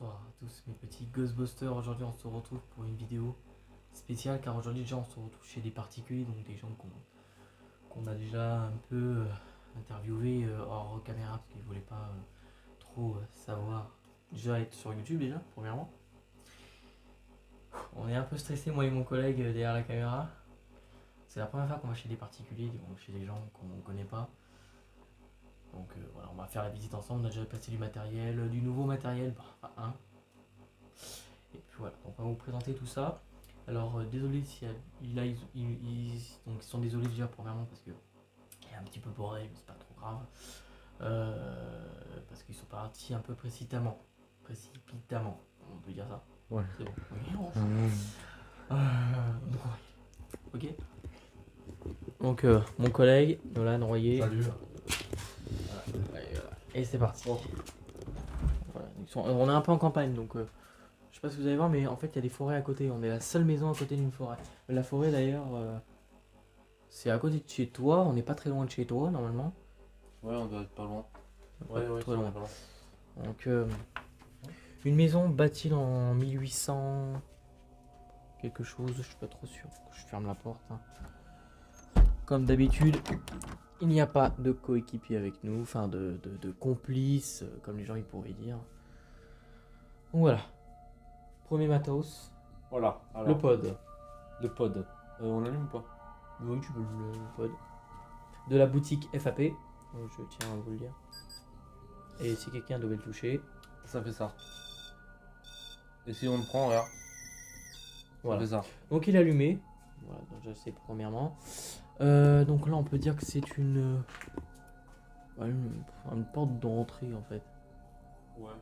Bonsoir à tous mes petits Ghostbusters. Aujourd'hui on se retrouve pour une vidéo spéciale car aujourd'hui déjà on se retrouve chez des particuliers, donc des gens qu'on a déjà un peu interviewé hors caméra parce qu'ils voulaient pas trop savoir déjà être sur YouTube déjà premièrement. On est un peu stressé moi et mon collègue derrière la caméra. C'est la première fois qu'on va chez des particuliers, donc chez des gens qu'on ne connaît pas. Donc voilà, on va faire la visite ensemble, on a déjà placé du matériel, du nouveau matériel, enfin un. Et puis voilà, donc on va vous présenter tout ça. Alors désolé si là donc ils sont désolés déjà premièrement parce que il y a un petit peu bordé, mais c'est pas trop grave. Parce qu'ils sont partis un peu précipitamment, on peut dire ça. Ouais. C'est bon. Oui, ok. Donc mon collègue Nolan Royer. Salut. Et c'est parti. Voilà, on est un peu en campagne donc je sais pas si vous allez voir, mais en fait il y a des forêts à côté. On est la seule maison à côté d'une forêt. La forêt d'ailleurs, c'est à côté de chez toi. On n'est pas très loin de chez toi normalement. Ouais, on doit être pas loin. Pas très loin. Pas loin. Donc une maison bâtie en 1800 quelque chose, je suis pas trop sûr. Je ferme la porte. Hein. Comme d'habitude, il n'y a pas de coéquipier avec nous, enfin de complices, comme les gens ils pourraient dire. Donc voilà. Premier matos, Voilà. Alors, le pod. le pod. On allume ou pas? Oui, tu peux le pod. De la boutique FAP, je tiens à vous le dire. Et si quelqu'un devait le toucher, Ça fait ça. Et si on le prend, regarde. voilà. Ça fait ça. Donc il est allumé. Voilà, donc déjà c'est premièrement. Donc là on peut dire que c'est une porte d'entrée en fait. Ouais.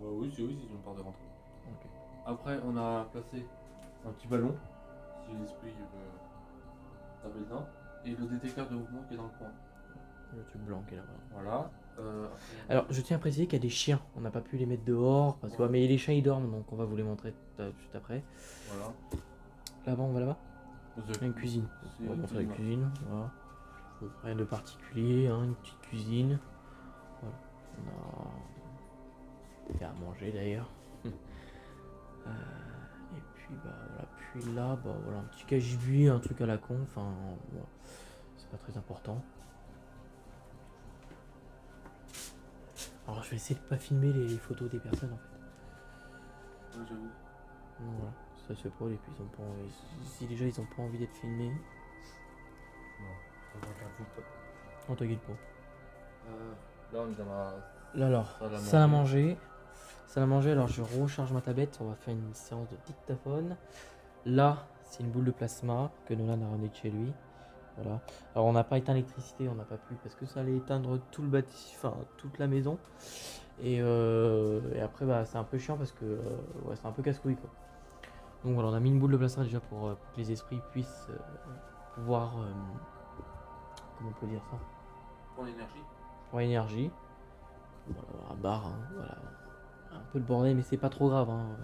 Bah oui, c'est une porte de rentrée. Ok. Après, on a placé un petit ballon. Si l'esprit veut taper dedans. Et le détecteur de mouvement qui est dans le coin. Le tube blanc qui est là-bas. Voilà. Alors je tiens à préciser qu'il y a des chiens. On n'a pas pu les mettre dehors parce que mais les chiens ils dorment donc on va vous les montrer juste après. Voilà. Là-bas on va là-bas. C'est Une cuisine. C'est On va une montrer la cuisine, cuisine. Voilà. Donc, rien de particulier, hein, une petite cuisine. Voilà. On a à manger d'ailleurs. Et puis bah voilà. Puis là, bah voilà, un petit cagibi, un truc à la con. Enfin, voilà. C'est pas très important. Alors je vais essayer de pas filmer les photos des personnes en fait. Ouais, j'avoue. Donc, voilà. Ça se fait pas et puis ils ont pas envie. Si déjà ils ont pas envie d'être filmés, Non. On va faire tout top. on t'inquiète pas. Là, on est dans la. Là alors, salle à manger. Salle à manger, alors je recharge ma tablette, on va faire une séance de dictaphone. Là, c'est une boule de plasma que Nolan a ramené de chez lui. Voilà. Alors on n'a pas éteint l'électricité, on n'a pas pu parce que ça allait éteindre tout le bâtiment, enfin toute la maison. Et après bah c'est un peu chiant parce que ouais, c'est un peu casse-couille quoi. Donc voilà, on a mis une boule de plasma déjà pour que les esprits puissent pouvoir comment on peut dire ça? Pour l'énergie. Pour l'énergie. Voilà, un bar, hein, voilà. Un peu de bordel, mais c'est pas trop grave. Hein.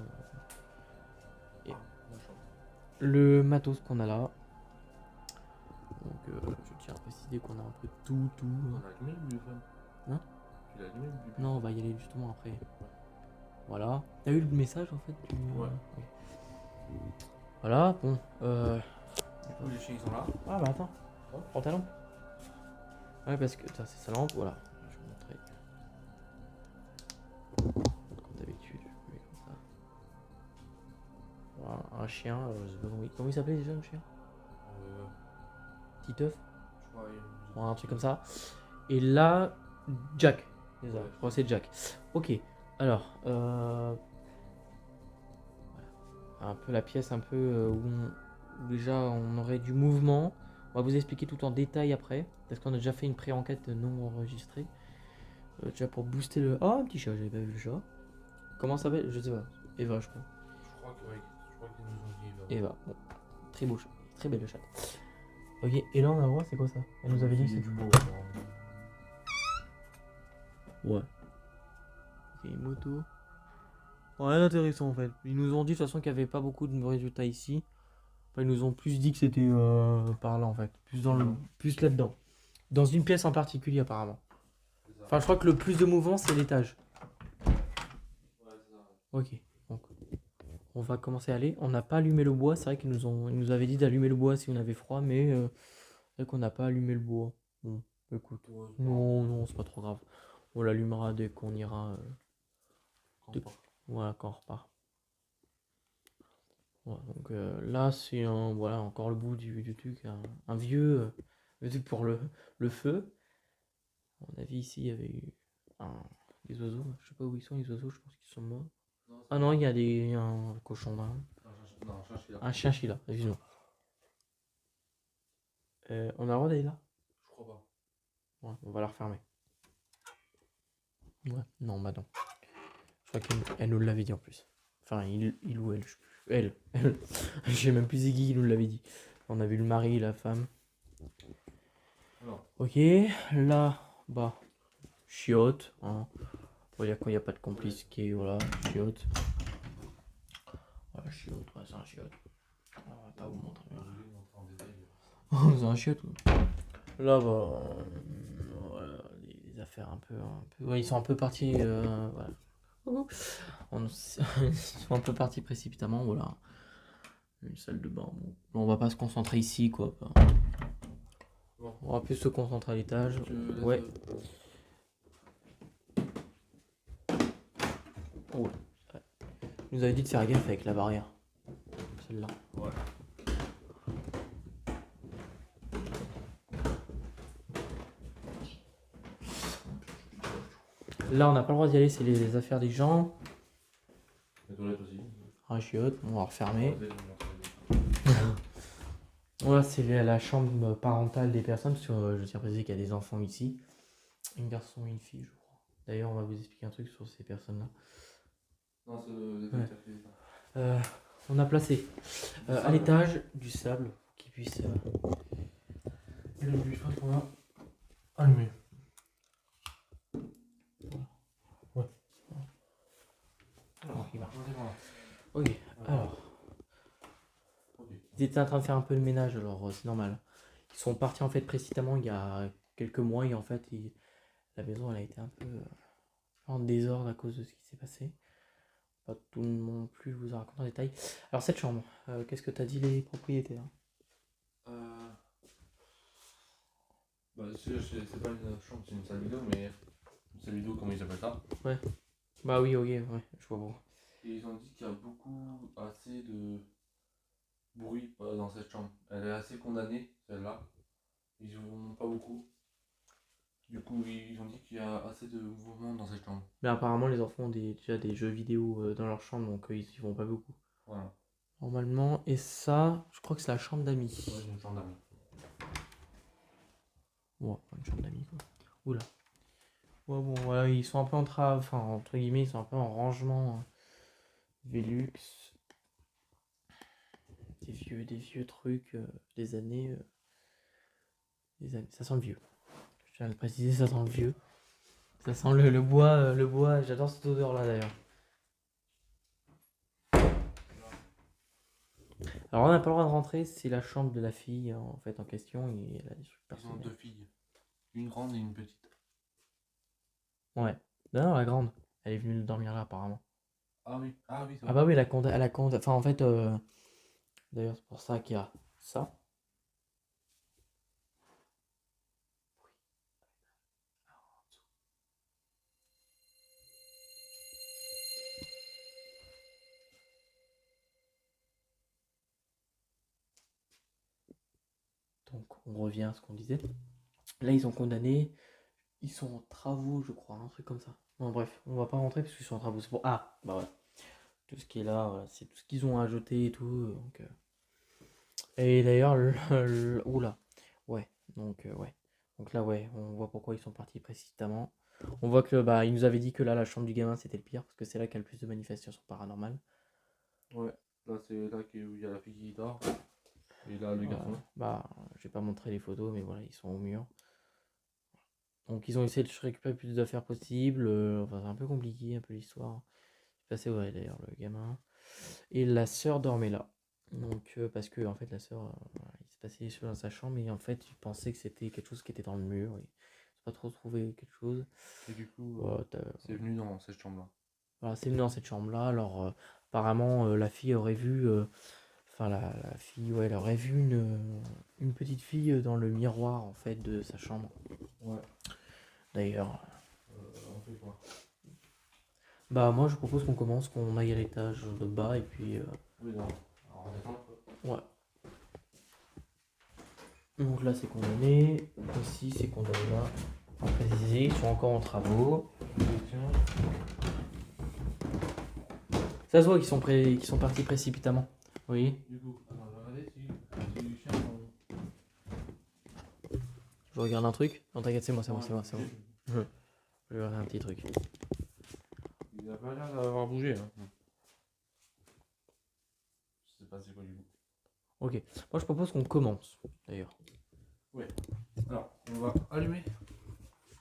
Et le matos qu'on a là. Donc je tiens à préciser qu'on a un peu tout. On a allumé le blueprint. Hein? Tu l'as allumé le blueprint? Non, on va y aller justement après. Voilà. T'as eu le message en fait Ouais. Voilà, bon. Du coup, les chiens ils sont là. Ah bah attends. Prends ta lampe. Ouais, parce que c'est sa lampe, voilà. Je vais vous montrer. Comme d'habitude, je mets comme ça. Voilà, un chien, je sais pas comment il s'appelait déjà le chien? Titeuf? Je crois. Bon, un truc comme ça. Et là, Jack. C'est ça, Ouais. je crois que c'est Jack. Ok, alors, voilà. Un peu la pièce un peu où déjà on aurait du mouvement. On va vous expliquer tout en détail après, parce qu'on a déjà fait une pré-enquête non enregistrée. Déjà pour booster le... Oh, un petit chat, j'avais pas vu le chat. Comment ça s'appelle? Je sais pas. Eva, je crois. Je crois qu'ils nous ont dit Eva, bon. Très beau chat, très belle chat. Ok, et là on a le droit, c'est quoi ça? Elle nous avait dit que c'est du beau. Ouais. Ok, une moto. Rien d'intéressant en fait. Ils nous ont dit de toute façon qu'il n'y avait pas beaucoup de résultats ici. Enfin, ils nous ont plus dit que c'était par là en fait. Plus là-dedans. Dans une pièce en particulier apparemment. Enfin, je crois que le plus de mouvement c'est l'étage. Ouais, c'est ça. Ok, donc on va commencer à aller. On n'a pas allumé le bois, c'est vrai ils nous avaient dit d'allumer le bois si on avait froid, mais c'est vrai qu'on n'a pas allumé le bois. Bon, écoute, Ouais, c'est pas grave. non, c'est pas trop grave. On l'allumera dès qu'on ira, Quand dès- on part. voilà, quand on repart. Voilà, donc là, c'est voilà, encore le bout du truc, un vieux truc pour le feu. À mon avis, ici, il y avait eu des oiseaux. Je sais pas où ils sont, les oiseaux, je pense qu'ils sont morts. Non, Ah non, il y a un cochon là. non, cherche là. Un chien qui est là, excuse-moi. On a le droit d'aller là? Je crois pas. Ouais, on va la refermer. Ouais, non, bah non. Je crois qu'elle nous l'avait dit en plus. Enfin, il ou elle, je sais plus. Elle. Je sais même plus c'est qui nous l'avait dit. On a vu le mari, la femme. Alors, Ok, là, bah, chiotte. Hein. On va dire qu'il n'y a pas de complice qui est, voilà, chiotte. Voilà, chiotte, ouais, c'est un chiotte. On va pas vous montrer. vous voulez montrer en détail. C'est un chiotte. Là, bah, voilà, les affaires ouais, ils sont un peu partis, voilà. Ils sont un peu partis précipitamment, voilà. Une salle de bain. Bon, on va pas se concentrer ici, quoi. Bon. On va plus se concentrer à l'étage. Ouais. Oh. Il nous avait dit de faire gaffe avec la barrière. Celle-là. Ouais. Là, on n'a pas le droit d'y aller, c'est les affaires des gens. Les toilettes aussi. Un chiotte, on va refermer. Ouais, Voilà, c'est la chambre parentale des personnes, parce que je tiens à préciser qu'il y a des enfants ici. Un garçon et une fille, je crois. D'ailleurs, on va vous expliquer un truc sur ces personnes-là. non, c'est le Ouais. détecteur. On a placé à l'étage du sable pour qu'ils puissent. Et le but, on va allumer. Ouais. Alors, il marche. Ok, alors. Ils étaient en train de faire un peu de ménage, alors c'est normal. Ils sont partis en fait précipitamment il y a quelques mois et en fait la maison elle a été un peu en désordre à cause de ce qui s'est passé. Pas tout le monde non plus vous a raconté en détail. Alors cette chambre, qu'est-ce que t'as dit les propriétaires? Bah, c'est pas une chambre, c'est une salle vidéo, mais une salle vidéo, comment ils appellent ça? Ouais. Bah oui, ok, ouais, je vois bon. Et ils ont dit qu'il y a beaucoup, assez de bruit dans cette chambre. Elle est assez condamnée, celle-là. Ils en ont pas beaucoup. Du coup, ils ont dit qu'il y a assez de mouvement dans cette chambre. Mais apparemment les enfants ont déjà des jeux vidéo dans leur chambre donc ils y vont pas beaucoup. Voilà. Normalement, et ça, je crois que c'est la chambre d'amis. Ouais, une chambre d'amis. Ouais, une chambre d'amis quoi. Oula. Ouais, bon, voilà, ils sont un peu enfin, entre guillemets, ils sont un peu en rangement Velux. Des vieux trucs, des années. Ça sent le vieux. Je tiens à le préciser, ça sent le vieux. Ça sent le bois, j'adore cette odeur là d'ailleurs. Alors on n'a pas le droit de rentrer, c'est la chambre de la fille en fait en question et elle a des trucs Ils ont personnels. 2 filles. Une grande et une petite. Ouais. Non, la grande. Elle est venue dormir là apparemment. Ah oui, c'est Ah vrai. bah oui, la compte. Enfin en fait, d'ailleurs c'est pour ça qu'il y a ça. Donc on revient à ce qu'on disait. Là ils ont condamné. Ils sont en travaux, je crois, un truc comme ça. Non, bref, on va pas rentrer parce qu'ils sont en travaux. C'est pour... Ah, bah voilà. Tout ce qui est là, voilà, c'est tout ce qu'ils ont ajouté et tout. Donc, et d'ailleurs, oula. Ouais, donc, ouais. Donc là, ouais, on voit pourquoi ils sont partis précipitamment. On voit que, bah, ils nous avaient dit que là, la chambre du gamin, c'était le pire parce que c'est là qu'il y a le plus de manifestations paranormales. Ouais, là c'est là où il y a la fille qui dort. Et là le garçon. Bah, je vais pas montrer les photos, mais voilà, ils sont au mur. Donc, ils ont essayé de récupérer le plus d'affaires possible. Enfin, c'est un peu compliqué, un peu l'histoire. C'est passé, ouais, d'ailleurs, le gamin. Et la sœur dormait là. Donc, parce que, en fait, la sœur, voilà, il se passait des choses dans sa chambre et en fait, il pensait que c'était quelque chose qui était dans le mur. Et pas trop trouvé quelque chose. Et du coup, Ouais, c'est venu dans cette chambre-là. Voilà, c'est venu dans cette chambre-là. Alors, apparemment, la fille aurait vu. Enfin, la fille, ouais, elle aurait vu une petite fille dans le miroir, en fait, de sa chambre. Ouais. D'ailleurs. On fait quoi? Bah, moi, je propose qu'on commence, qu'on aille à l'étage de bas, et puis. Oui, non. Alors, on descend un peu. Ouais. Donc là, c'est condamné. Aussi, c'est condamné là. À préciser, ils sont encore en travaux. Ça se voit qu'ils sont partis précipitamment. Oui. Du coup, alors, je vais regarder si les chiens sont... Je regarde un truc. Non, t'inquiète, c'est moi. Je vais regarder un petit truc. Il a pas l'air d'avoir bougé. Hein. Je sais pas c'est quoi du coup. Ok. Moi, je propose qu'on commence, d'ailleurs. Ouais. Alors, on va allumer.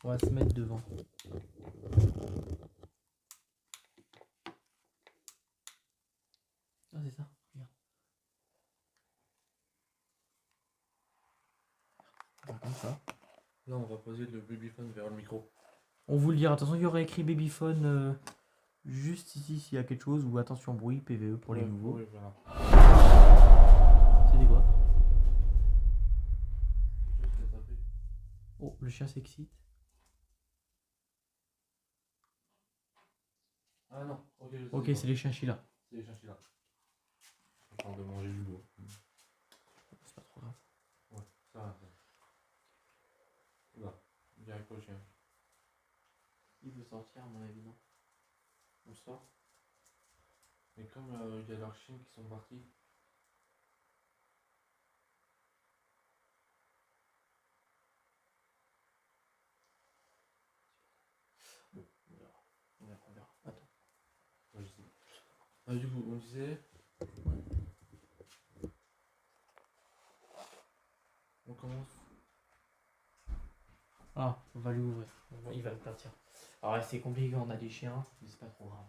On va se mettre devant. Ah, c'est ça. Regarde. On va comme ça. Là, on va poser le babyphone vers le micro. On vous le dira. Attention, il y aurait écrit babyphone juste ici s'il y a quelque chose. Ou attention bruit, PVE pour les nouveaux. Oui, voilà. C'était quoi? Oh, le chien s'excite. Ah non, ok, je sais Ok, pas. c'est les chinchillas. C'est les chinchillas. On parle de manger du veau. C'est pas trop grave. Ouais, ça va. Là, direct au chien. Il veut sortir, à mon avis, non? On sort. Mais comme il y a leurs chiens qui sont partis. Bon, on verra. Attends. Ouais, je sais. Du coup, on disait. On commence. Ah, on va lui ouvrir. Il va partir. Alors, c'est compliqué, on a des chiens, mais c'est pas trop grave.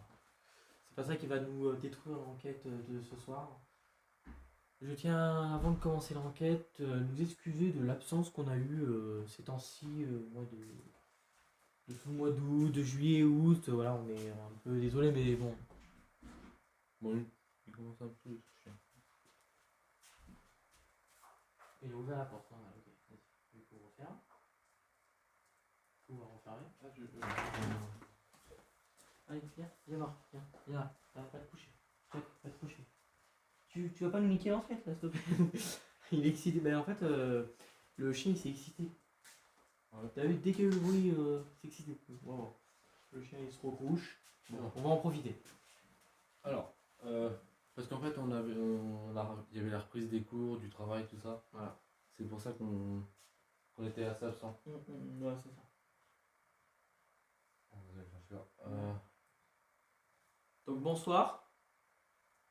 C'est pas ça qui va nous détruire l'enquête de ce soir. Je tiens, avant de commencer l'enquête, nous excuser de l'absence qu'on a eue ces temps-ci, de tout le mois d'août, de juillet, août. Voilà, on est un peu désolé, mais bon. Bon, il commence un peu ce chien. Il a ouvert la porte, hein, ok. Vas-y, il faut refaire. Il faut refermer. Ah, tu veux. Allez, viens voir, viens là, pas te coucher. Jack, pas te coucher. Tu vas pas nous niquer l'enquête là, s'il te plaît. Il est excité. Ben en fait, le chien il s'est excité. Ouais. T'as vu, dès qu'il y a eu le bruit, il s'est excité. Wow. Le chien il se recouche. Bon, on va en profiter. Alors, parce qu'en fait, il y avait la reprise des cours, du travail, tout ça. Voilà. C'est pour ça qu'on était assez absent. Ouais, c'est ça. Donc bonsoir.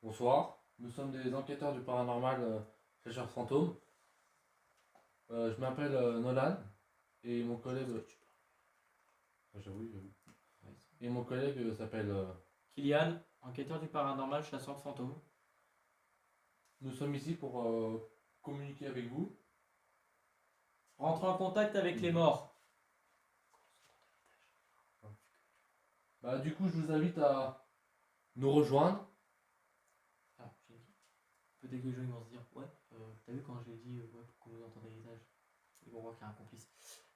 Bonsoir, nous sommes des enquêteurs du paranormal, chercheurs fantômes. Je m'appelle Nolan et mon collègue. Ah, j'avoue. Et mon collègue s'appelle. Kylian, enquêteur du paranormal, chasseur de fantômes. Nous sommes ici pour communiquer avec vous. Rentre en contact avec les morts. Bah, du coup, je vous invite à nous rejoindre. Ah, j'ai dit. Peut-être que les gens ils vont se dire, ouais, t'as vu quand j'ai dit, ouais, pour qu'on nous entende à l'étage, ils vont voir qu'il y a un complice.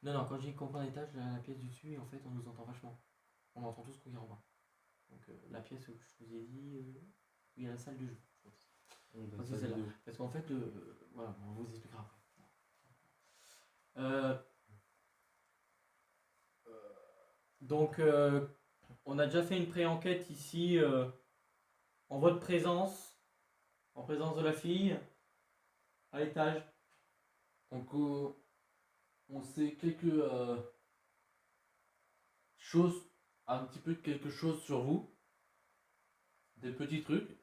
Non, quand j'ai dit qu'on prend l'étage, la pièce du dessus, et en fait, on nous entend vachement. On entend tout ce qu'on y en bas. Donc, la pièce que je vous ai dit, où il y a la salle de jeu, je pense. C'est celle-là. Parce qu'en fait, voilà, on vous expliquera après. Donc, on a déjà fait une pré-enquête ici, en votre présence, en présence de la fille, à l'étage. Donc, on sait quelques choses, un petit peu de quelque chose sur vous. Des petits trucs.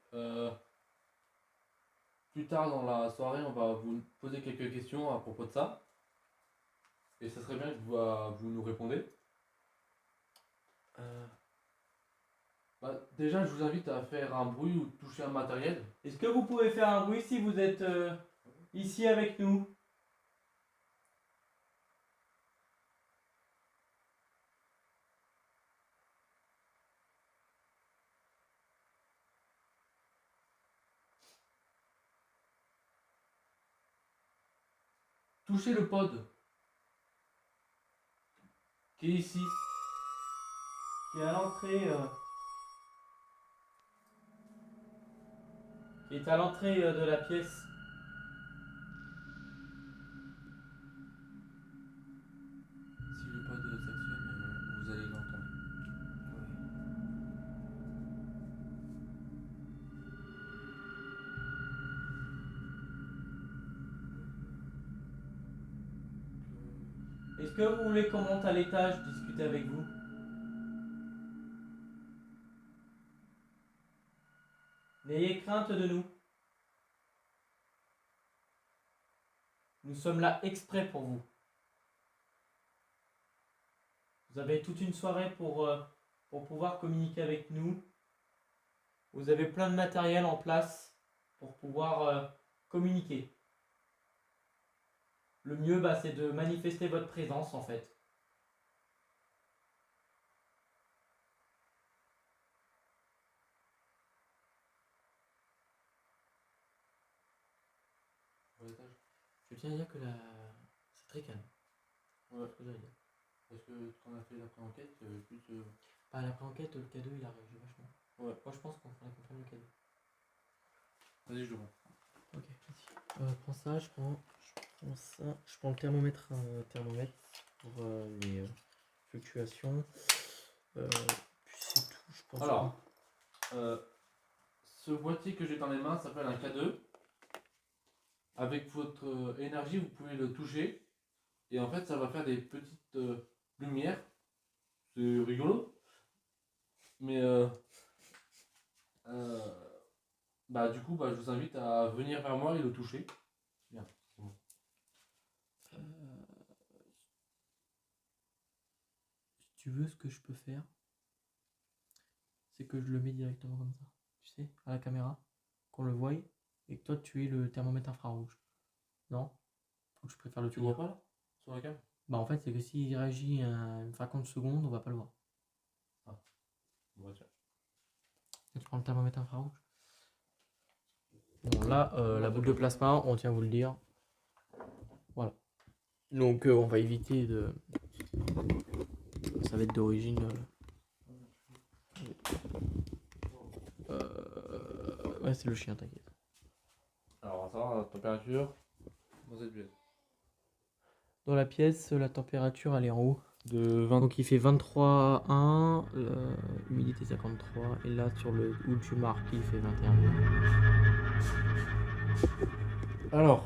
Plus tard dans la soirée, on va vous poser quelques questions à propos de ça. Et ça serait bien que vous nous répondez. Déjà, je vous invite à faire un bruit ou toucher un matériel. Est-ce que vous pouvez faire un bruit si vous êtes ici avec nous? touchez le pod qui est ici. Qui est à l'entrée. Qui est à l'entrée de la pièce. Si le pod s'actionne, vous allez l'entendre. Est-ce que vous voulez qu'on monte à l'étage discuter avec vous? N'ayez crainte de nous. Nous sommes là exprès pour vous. Vous avez toute une soirée pour pouvoir communiquer avec nous. Vous avez plein de matériel en place pour pouvoir communiquer. Le mieux, c'est de manifester votre présence en fait. Je tiens à dire que c'est très calme. Ouais. C'est ce que j'allais dire. Parce que quand on a fait l'après-enquête, il y avait plus de... L'après-enquête, le cadeau, il a réagi vachement. Ouais. Moi, je pense qu'on faudrait qu'on prenne le cadeau. Vas-y, je le prends. Ok, vas-y. Prends ça, je prends ça. Je prends le thermomètre, pour les fluctuations. Puis c'est tout, je pense. Alors, ce boîtier que j'ai dans les mains s'appelle un K2. Avec votre énergie, vous pouvez le toucher. Et en fait, ça va faire des petites lumières. C'est rigolo. Mais du coup, je vous invite à venir vers moi et le toucher. Bien, c'est bon. Si tu veux, ce que je peux faire, c'est que je le mets directement comme ça. Tu sais, à la caméra, qu'on le voie, et que toi, tu aies le thermomètre infrarouge. Non? Ou je préfère le Tu le vois pas là? Sur la cam? En fait, c'est que s'il réagit une fraction de seconde, on va pas le voir. Ah, bon, tiens. Et tu prends le thermomètre infrarouge. Bon, là, la boule de plasma, on tient à vous le dire. Voilà. Donc, on va éviter de. Ça va être d'origine. Ouais, c'est le chien, t'inquiète. Alors, on va savoir la température dans cette pièce. Dans la pièce, la température, elle est en haut. De 20. Donc, il fait 23,1, humidité 53. Et là, sur le où tu marques, il fait 21. Alors,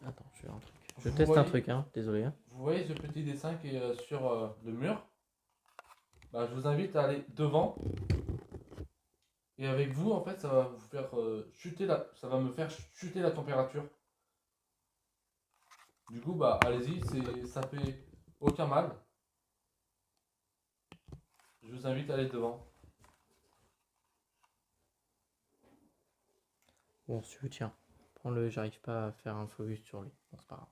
Attends, je fais un truc. Je teste un truc, hein. Désolé. Hein. Vous voyez ce petit dessin qui est sur le mur? Je vous invite à aller devant. Et avec vous, en fait, ça va vous faire ça va me faire chuter la température. Du coup, allez-y, ça fait aucun mal. Je vous invite à aller devant. Bon, si tu veux, tiens. Prends-le, j'arrive pas à faire un focus sur lui. Bon, c'est pas grave.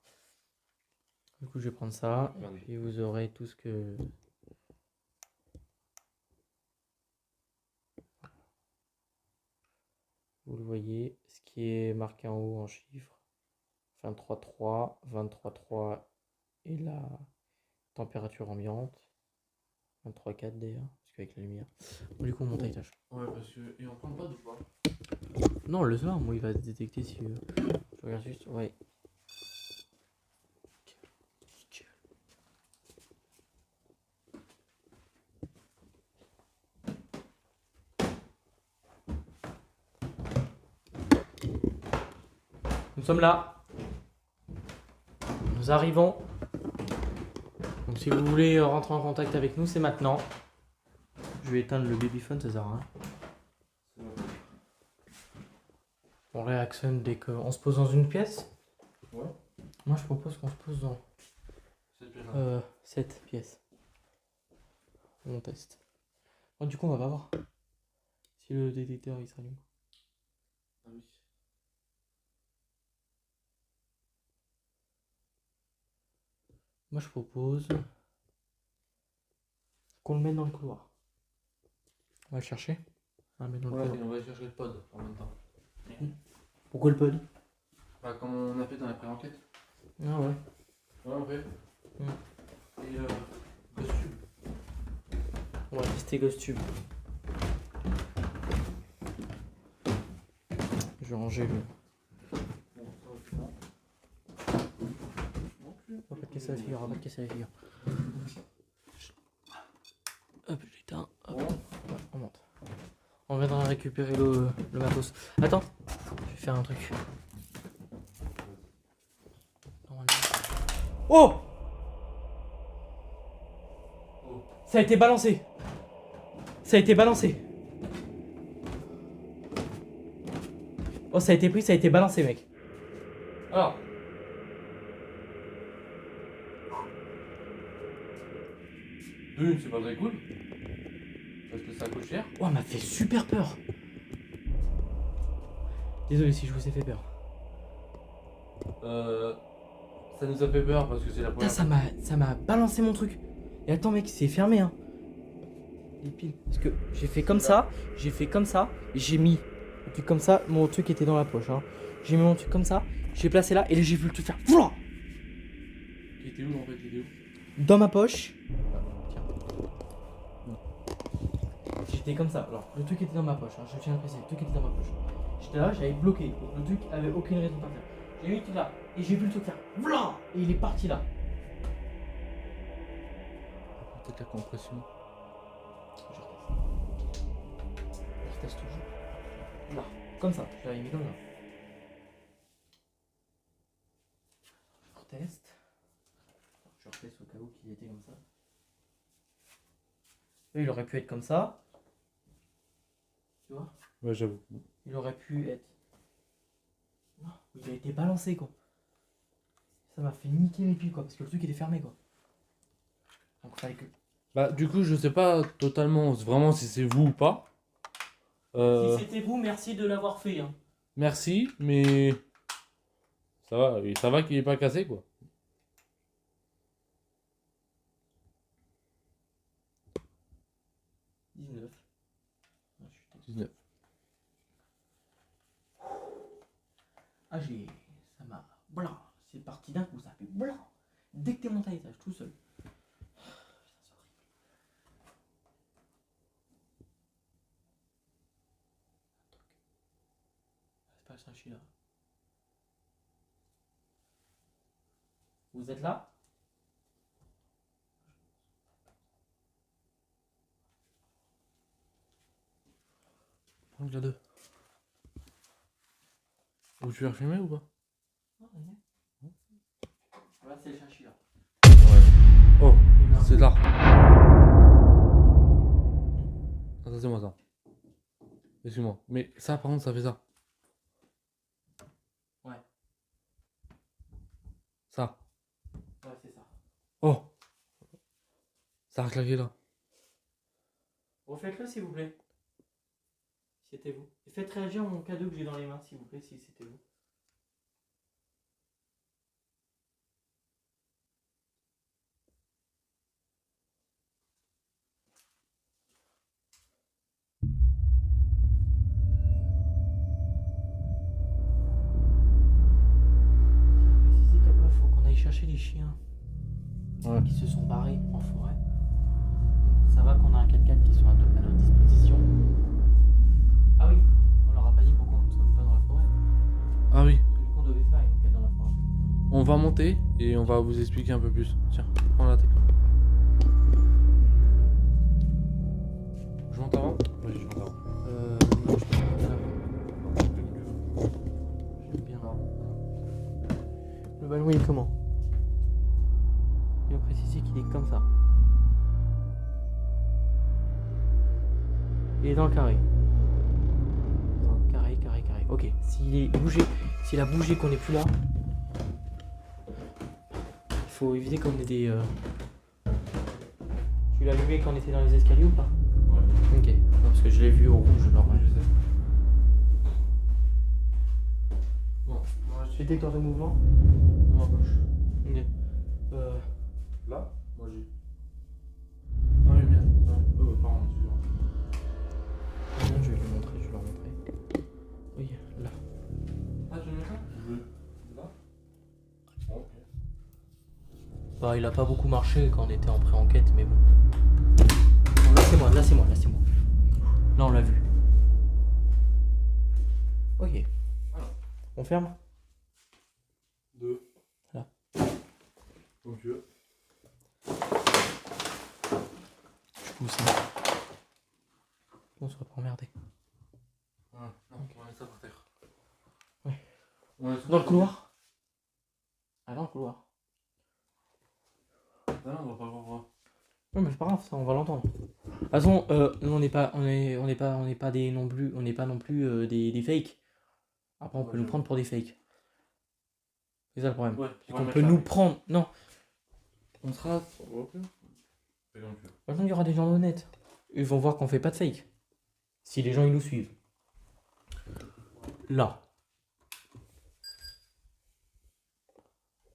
Du coup, je vais prendre ça. Et puis, vous aurez tout ce que. Vous le voyez, ce qui est marqué en haut en chiffres. 23,3, 23,3 et la température ambiante. 23,4 d'ailleurs, parce qu'avec la lumière. Bon, du coup, on monte à l'étage. Ouais, parce que. Et on prend pas de quoi? Non, le soir, moi, il va se détecter si. Je regarde juste. Ouais. Nous sommes là. Nous arrivons. Donc si vous voulez rentrer en contact avec nous, c'est maintenant. Je vais éteindre le babyphone, ça sert à rien. On réactionne dès qu'on se pose dans une pièce. Ouais. Moi je propose qu'on se pose dans cette pièce. On teste. Oh, du coup on va pas voir si le détecteur il s'allume. Ah oui. Moi je propose qu'on le mette dans le couloir. On va le chercher. On va le mettre dans le Ouais, couloir. et on va chercher le pod en même temps. Pourquoi le pod? Comme on a a fait dans la pré-enquête. Ah ouais. Ouais, en vrai. Et costume. On va tester Ghost-Tube. Je vais ranger le. On va pas te casser la figure, on va pas te casser la figure. Hop, je l'éteins. Hop, ouais, on monte. On viendra récupérer le matos. Attends, je vais faire un truc. Oh! Ça a été balancé. Ça a été balancé. Oh, ça a été pris, ça a été balancé, mec. Alors. Une, c'est pas très cool. Parce que ça coûte cher. Oh, elle m'a fait super peur. Désolé si je vous ai fait peur. Ça nous a fait peur parce que c'est la Putain, première. ça m'a balancé mon truc. Et attends, mec, c'est fermé, hein. Les piles. Parce que j'ai fait comme ça, et j'ai mis le truc comme ça. Mon truc était dans la poche, hein. J'ai mis mon truc comme ça, j'ai placé là, et là j'ai vu le truc faire. Vouah Qui était où en fait? Il était où? dans ma poche. Tiens. J'étais comme ça. Alors, le truc était dans ma poche, hein. Je tiens à le préciser. Le truc était dans ma poche. J'étais là, j'avais bloqué. Donc le truc avait aucune raison de partir. J'ai mis le truc là, et j'ai vu le truc faire. Vouah et il est parti là. Peut-être la compression. Je reteste toujours. Là, comme ça, je l'avais mis comme là. Je reteste. Je reteste au cas où qu'il était comme ça. Là, il aurait pu être comme ça. Tu vois? Ouais, j'avoue. Il aurait pu être. Non, il a été balancé quoi. Ça m'a fait niquer les pieds quoi, parce que le truc était fermé quoi. Donc il fallait que. Bah, du coup, je sais pas totalement vraiment si c'est vous ou pas. Si c'était vous, merci de l'avoir fait. Hein. Merci, mais ça va qu'il est pas cassé quoi. Ah, 19. 19. Ah j'ai. Ça m'a. Blanc. C'est parti d'un coup, ça fait blanc. Dès que t'es monté à l'étage, tout seul. C'est pas le Saint-Chi là. Vous êtes là? Prends la 2. Ou tu veux refilmer ou pas? Non, rien. Là, c'est le Saint-Chi là. Ouais. Oh, c'est là. Attends, c'est moi ça. Excuse-moi. Mais ça, par contre, ça fait ça. Ouais. Ça. Ouais, c'est ça. Oh. Ça a claqué là. Refaites-le s'il vous plaît. Si c'était vous. Et faites réagir mon cadeau que j'ai dans les mains s'il vous plaît, si c'était vous. Préciser qu'après, il faut qu'on aille chercher les chiens qui se sont barrés en forêt. Ça va qu'on a un 4x4 qui sont à leur disposition. Ah oui, on leur a pas dit pourquoi on ne sommes pas dans la forêt. Ah oui. Le qu'on devait faire une enquête dans la forêt. On va monter et on va vous expliquer un peu plus. Tiens, prends la téléphone. Je monte avant? Oui, je monte avant. Non, je peux pas bien avant. J'aime bien. Le ballon il est comment? Il faut préciser qu'il est comme ça. Il est dans le carré. Carré, carré, carré. Ok, s'il est bougé, s'il a bougé qu'on n'est plus là, il faut éviter qu'on ait des... Tu l'as allumé quand on était dans les escaliers ou pas? Ouais. Ok, non, parce que je l'ai vu au rouge, normal. Je sais. Bon, moi je Détecteur de mouvement. dans ma poche. Ok. Là? Moi j'ai. Ah oui, bien. Pardon, excuse-moi. Non, je vais lui montrer, je vais leur montrer. Oui, là. Ah, tu veux mettre ça? Je veux. Là? Bah, il a pas beaucoup marché quand on était en pré-enquête, mais bon. Là, c'est moi, là, c'est moi, là, c'est moi. Là, on l'a vu. Ok. Alors. On ferme? 2. Là. Comme tu veux. Je pousse. On se va pas emmerder. Ah, non, on va mettre ça par terre. Ouais. On Dans le couloir? Ah, dans le couloir. Non, on va pas voir. Non, mais c'est pas grave, ça, on va l'entendre. De toute façon, nous, on n'est pas des non plus, on n'est pas non plus des fakes. Après, on peut nous prendre pour des fakes. C'est ça le problème. Ouais, c'est qu'on peut nous prendre. Non. On sera. Ok. C'est comme tu veux. Maintenant, il y aura des gens honnêtes. Ils vont voir qu'on fait pas de fake. Si les gens ils nous suivent. Là.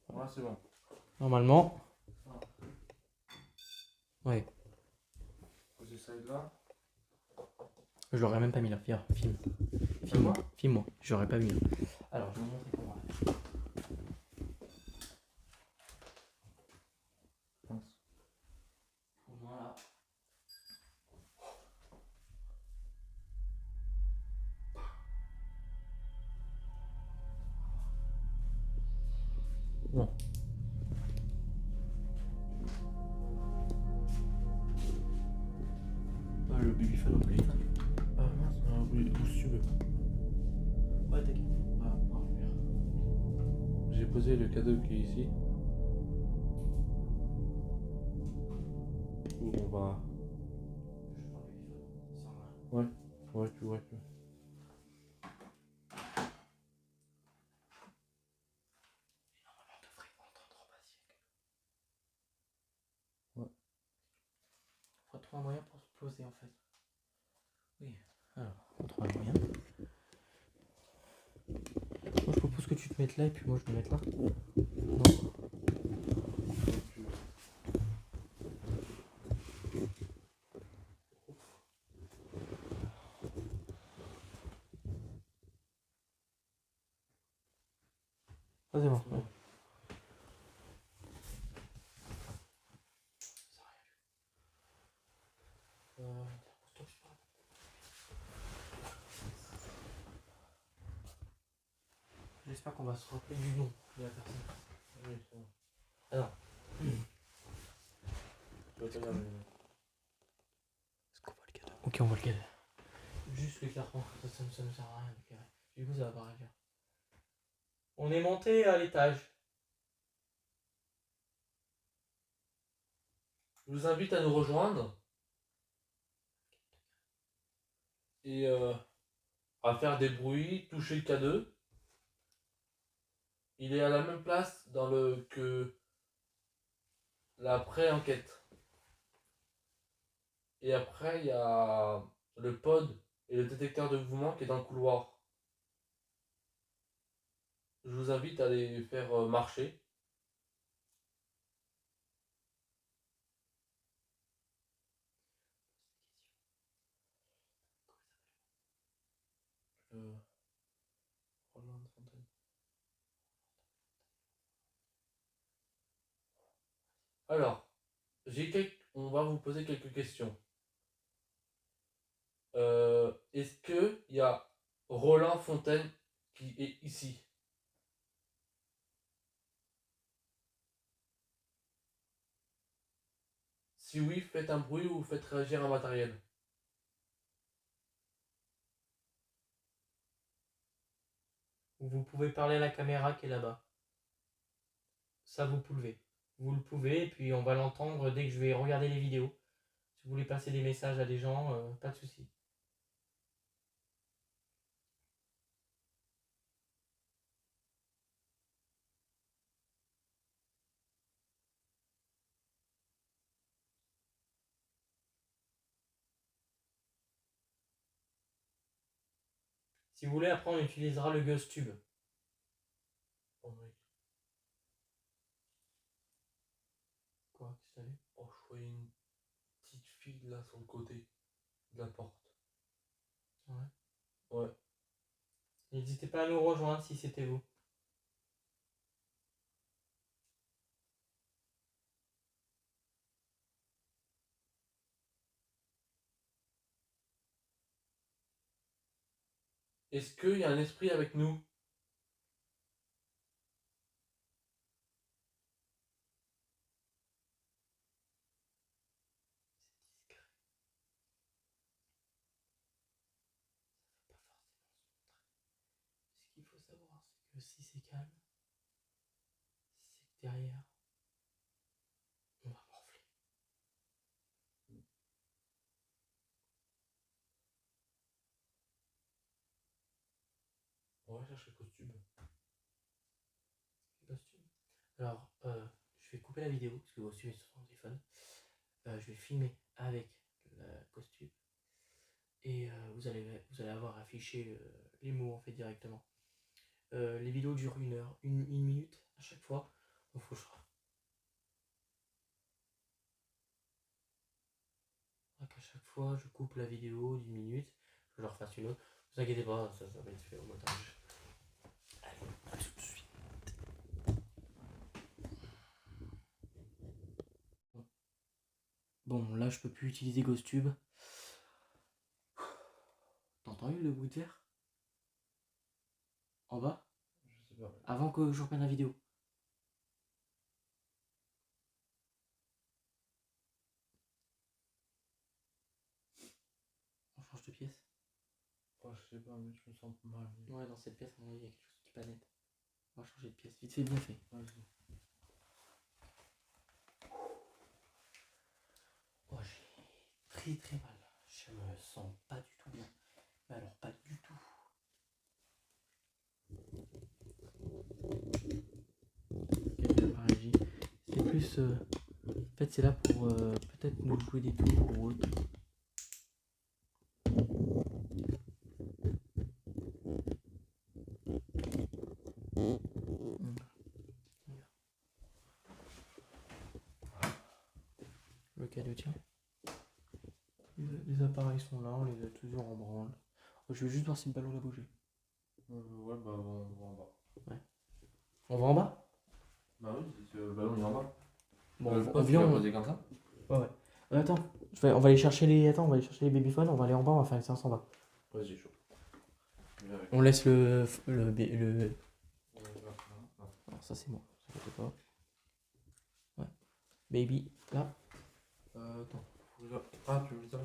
Ouais, c'est bon. Normalement. Ouais. Poser ça là. Je l'aurais même pas mis là. Viens, filme. Filme-moi. Filme-moi. Je l'aurais pas mis là. Alors, je vais vous montrer comment on va faire. Voilà. Bon. Le babyphone, on peut l'éteindre. Ah mince, oui, où si tu veux. Ouais, t'inquiète. J'ai posé le cadeau qui est ici. Où on va. Ouais, tu vois que. Ouais. Faut trouver un moyen pour se poser en fait. Oui. Alors, on trouve un moyen. Moi je propose que tu te mettes là et puis moi je me mette là. Non. Ah, c'est bon. Ouais. J'espère qu'on va se rappeler du nom de la personne. Oui, c'est bon. Alors. Tu vas pas garder. Est-ce qu'on voit le cadeau? Ok, on voit le cadeau. Juste le carton, ça ne sert à rien. Okay. Du coup, ça va pas rien faire. On est monté à l'étage. Je vous invite à nous rejoindre et à faire des bruits, toucher le cadeau. Il est à la même place que la pré-enquête. Et après, il y a le pod et le détecteur de mouvement qui est dans le couloir. Je vous invite à les faire marcher. Roland Fontaine. Alors, on va vous poser quelques questions. Est-ce qu'il y a Roland Fontaine qui est ici? Si oui, faites un bruit ou faites réagir un matériel. Vous pouvez parler à la caméra qui est là-bas. Ça, vous pouvez. Vous le pouvez, et puis on va l'entendre dès que je vais regarder les vidéos. Si vous voulez passer des messages à des gens, pas de souci. Si vous voulez, après on utilisera le GhostTube. Oh mec. Quoi? Qu'est-ce que t'as vu? Oh, je voyais une petite fille là sur le côté de la porte. Ouais. Ouais. N'hésitez pas à nous rejoindre si c'était vous. Est-ce qu'il y a un esprit avec nous? Ce qu'il faut savoir, c'est que si c'est calme, c'est que derrière, on va morfler. On va chercher le costume. Costume. Alors, je vais couper la vidéo parce que le costume est sur mon téléphone. Je vais filmer avec le costume et vous allez avoir affiché les mots en fait directement. Les vidéos durent 1 heure, une minute à chaque fois. Donc faut que à chaque fois je coupe la vidéo d'1 minute, je leur fasse une autre. Ne vous inquiétez pas, ça va être fait au montage. Allez, à tout de suite. Bon, là je peux plus utiliser GhostTube. T'entends eu le bruit de verre en bas? Je sais pas. Avant que je reprenne la vidéo. On change de pièce? Oh, je sais pas, mais je me sens mal. Ouais, dans cette pièce, à mon avis, il y a quelque chose qui est pas net. On va changer de pièce. Vite fait, bien fait. Vas-y. Oh, j'ai très mal. Je me sens pas du tout bien. Mais alors, pas du tout. C'est plus. En fait, c'est là pour peut-être nous jouer des tours ou autre. Le cadeau, tiens. Les appareils sont là, on les a toujours en branle. Je vais juste voir si le ballon a bougé. Ouais, bah on va en bas. Ouais. On va en bas? Bah oui, c'est le ballon il est en bas. Bon, on vient poser comme ça. Ouais. Attends, on va aller chercher les. Attends, on va aller chercher les babyphones, on va aller en bas, on va faire une séance en bas. Vas-y, chaud. On laisse le... Alors ça c'est bon, ça ne fait pas. Ouais. Baby, là. Attends. Ah, tu veux ça?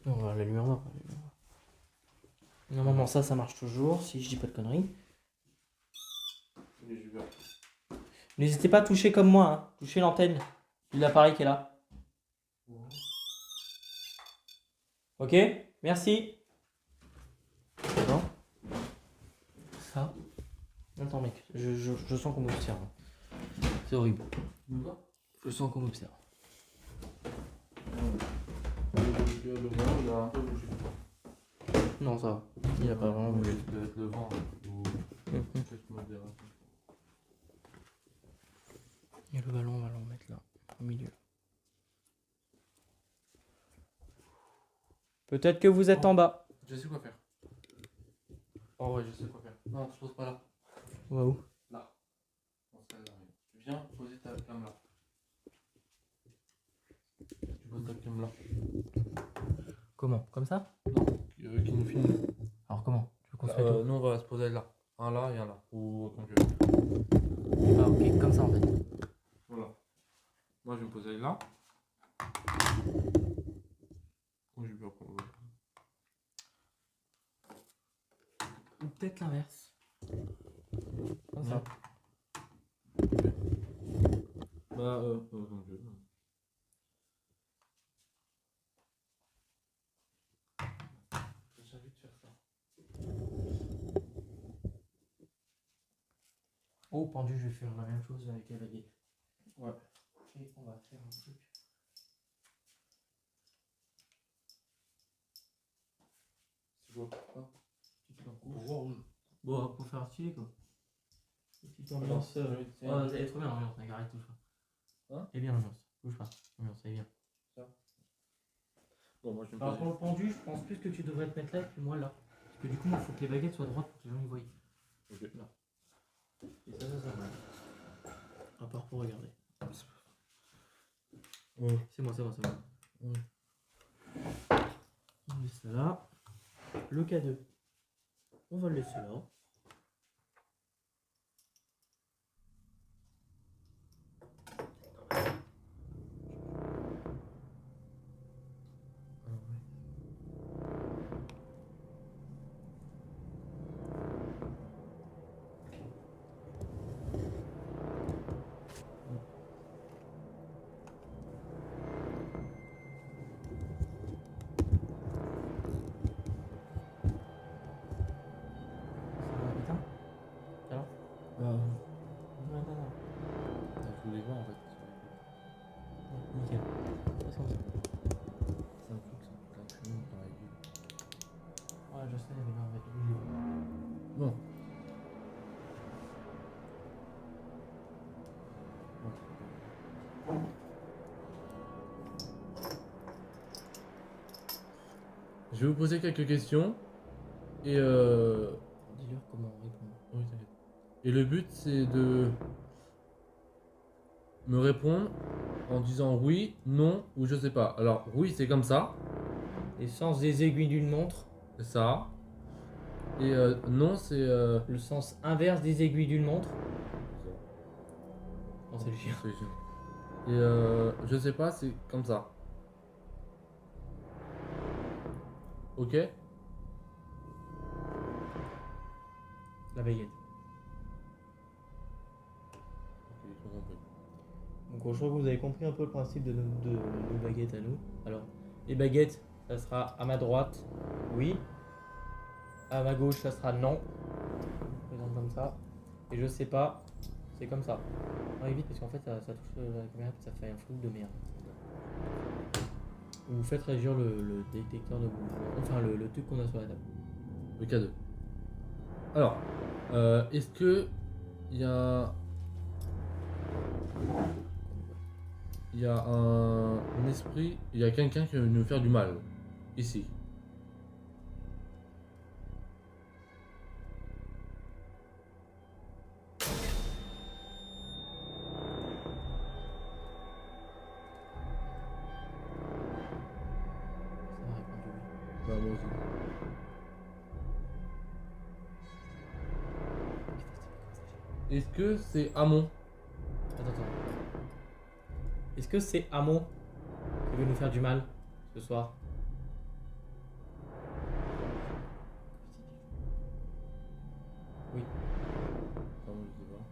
Non, on va l'allumer en bas. Normalement ça marche toujours, si je dis pas de conneries. N'hésitez pas à toucher comme moi, hein. Toucher l'antenne de l'appareil qui est là. Ok, merci. Attends. Ça. Attends mec, je sens qu'on m'observe. C'est horrible. Je sens qu'on m'observe. Le ballon il a un peu bougé. Non, ça va. Il a pas vraiment bougé. Peut-être le vent ou peut-être modération. Et le ballon, on va le remettre là, au milieu. Peut-être que vous êtes en bas. Je sais quoi faire. Oh ouais, je sais quoi faire. Non, tu poses pas là. On va où? Là. Tu viens poser ta cam là. Tu poses ta cam là. Comment? Comme ça? Non, qui nous filme. Alors comment? Tu veux qu'on se mette où? Nous on va se poser là. Un là et un là. Ou comme tu veux. Ah ok, comme ça en fait. Voilà. Moi je vais me poser là. Ou je vais bien prendre. Ou peut-être l'inverse. Comme ça. Bah comme tu veux. J'ai envie de faire ça. Au pendu, je vais faire la même chose avec la baguette. Ouais. Et on va faire un truc. C'est quoi ça? Petite lampe Pour rouge. Bon, pour faire stylé quoi. Petite ambiance. Elle est trop bien l'ambiance, mec, arrête, touche pas. Hein? Elle est bien l'ambiance, bouge pas. L'ambiance, elle est bien. Ça. Bon, moi je vais me Alors poser. pour le pendu, je pense plus que tu devrais te mettre là et puis moi là. Parce que du coup, il faut que les baguettes soient droites pour que les gens y voient. Ok. Là. Et ça. À part pour regarder. Ouais. C'est moi. Ouais. On laisse ça là. Le K2. On va le laisser là. Je voulais voir en fait. Nickel. C'est comme ça. C'est un truc, c'est un chemin dans la ville. Ouais, je sais, mais là, on va être obligé. Bon. Je vais vous poser quelques questions et Dis-leur comment répondre. oui, t'inquiète. Et le but c'est de me répondre en disant oui, non ou je sais pas. Alors oui c'est comme ça, Les sens des aiguilles d'une montre. c'est ça. Et non c'est Le sens inverse des aiguilles d'une montre. Non, c'est le chien. c'est le chien. Et je sais pas c'est comme ça. Ok. La baguette. Ok, j'ai compris. Donc je crois que vous avez compris un peu le principe de nos baguettes à nous. Alors, les baguettes, ça sera à ma droite, oui. À ma gauche, ça sera non. Je présente comme ça. Et je sais pas, c'est comme ça. On va vite parce qu'en fait ça touche la caméra et ça fait un flou de merde. Vous faites réagir le détecteur de mouvement, enfin le truc qu'on a sur la table. Le K2. Alors, est-ce que il y a un esprit, il y a quelqu'un qui veut nous faire du mal ici. Ça va répondre oui. Bah moi aussi. Est-ce que c'est Amon? Attends. Est-ce que c'est Amon qui veut nous faire du mal ce soir? Oui. Non, je sais pas.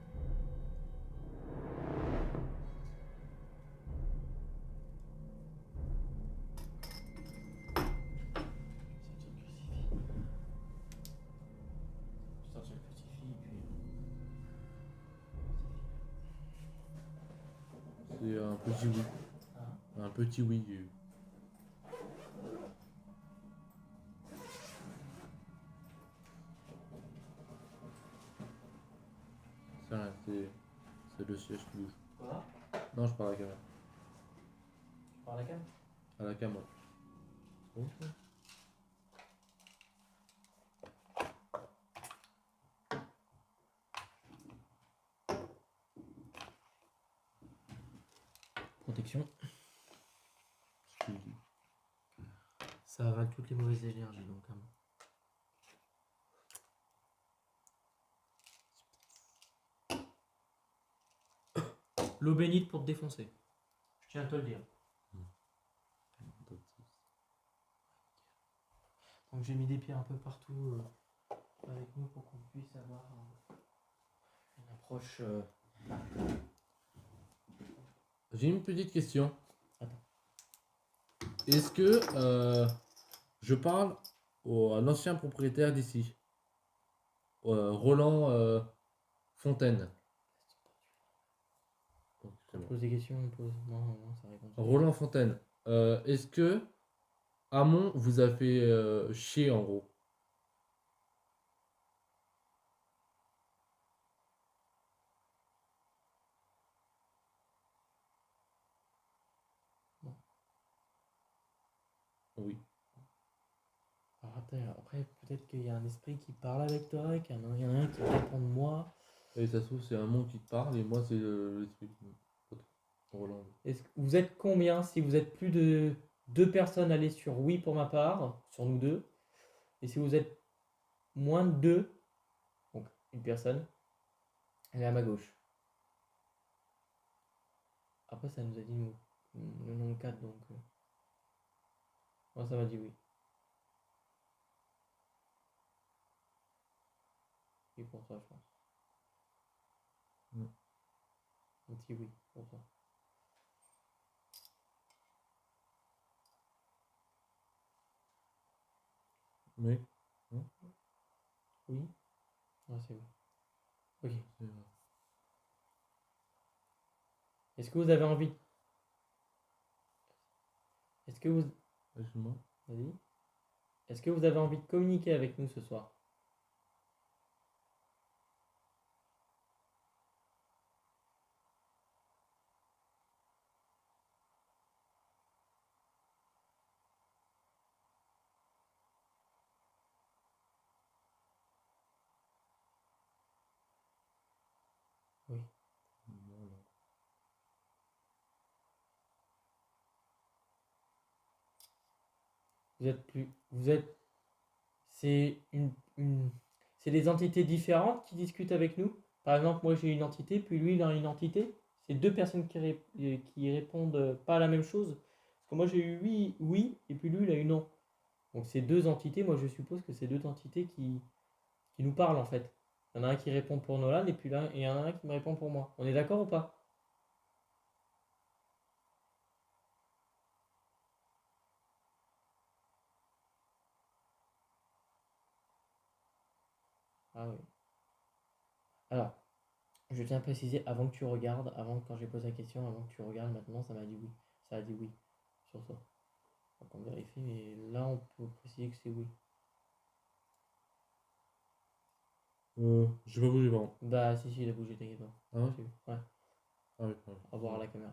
Sortir le crucifix et puis. C'est un petit oui. Ah. Un petit oui. C'est rien, c'est le siège qui bouge. Quoi? Non, je parle à la caméra. Tu parles à la cam? À la caméra. Protection. Je te le dis. Ça avale toutes les mauvaises énergies donc. L'eau bénite pour te défoncer. Je tiens à te le dire. Donc j'ai mis des pierres un peu partout avec nous pour qu'on puisse avoir une approche. J'ai une petite question. Attends. Est-ce que je parle à l'ancien propriétaire d'ici, Roland Fontaine? Oh, c'est bon. Pose des questions, pose. Non, ça répond. Roland Fontaine, est-ce que Amon vous a fait chier en gros? Non. Oui. Alors après peut-être qu'il y a un esprit qui parle avec toi, qu'il y en a un qui répond de moi. Et ça se trouve, c'est Amon qui te parle et moi, c'est l'esprit. Roland. Vous êtes combien si vous êtes plus de 2 personnes, allez sur oui pour ma part, sur nous deux. Et si vous êtes moins de 2, donc une personne, elle est à ma gauche. Après, ça nous a dit nous, le nombre 4, donc moi ça m'a dit oui. Oui pour toi, je pense. Mm. Un petit oui pour toi. Mais, Oui. Ah, c'est oui. Ok. c'est vrai. Est-ce que vous avez envie... Est-ce que vous... Excuse-moi. Vas-y. Est-ce que vous avez envie de communiquer avec nous ce soir? Oui. Voilà. Vous êtes plus... Vous êtes... C'est c'est des entités différentes qui discutent avec nous. Par exemple, moi j'ai une entité, puis lui il a une entité. C'est 2 personnes qui répondent pas à la même chose. Parce que moi j'ai eu oui, oui, et puis lui il a eu non. Donc c'est 2 entités, moi je suppose que c'est 2 entités qui nous parlent en fait. Il y en a un qui répond pour Nolan, et puis là, il y en a un qui me répond pour moi. On est d'accord ou pas? Ah oui. Alors, je tiens à préciser, avant que tu regardes, avant quand j'ai posé la question, avant que tu regardes, maintenant ça m'a dit oui. Ça a dit oui sur toi. Donc on vérifie, mais là on peut préciser que c'est oui. J'ai pas bougé, pardon. Bah si, si, il a bougé, t'inquiète pas. Ah ouais? C'est vu. Ouais, Ah oui, pardon. à voir à la caméra.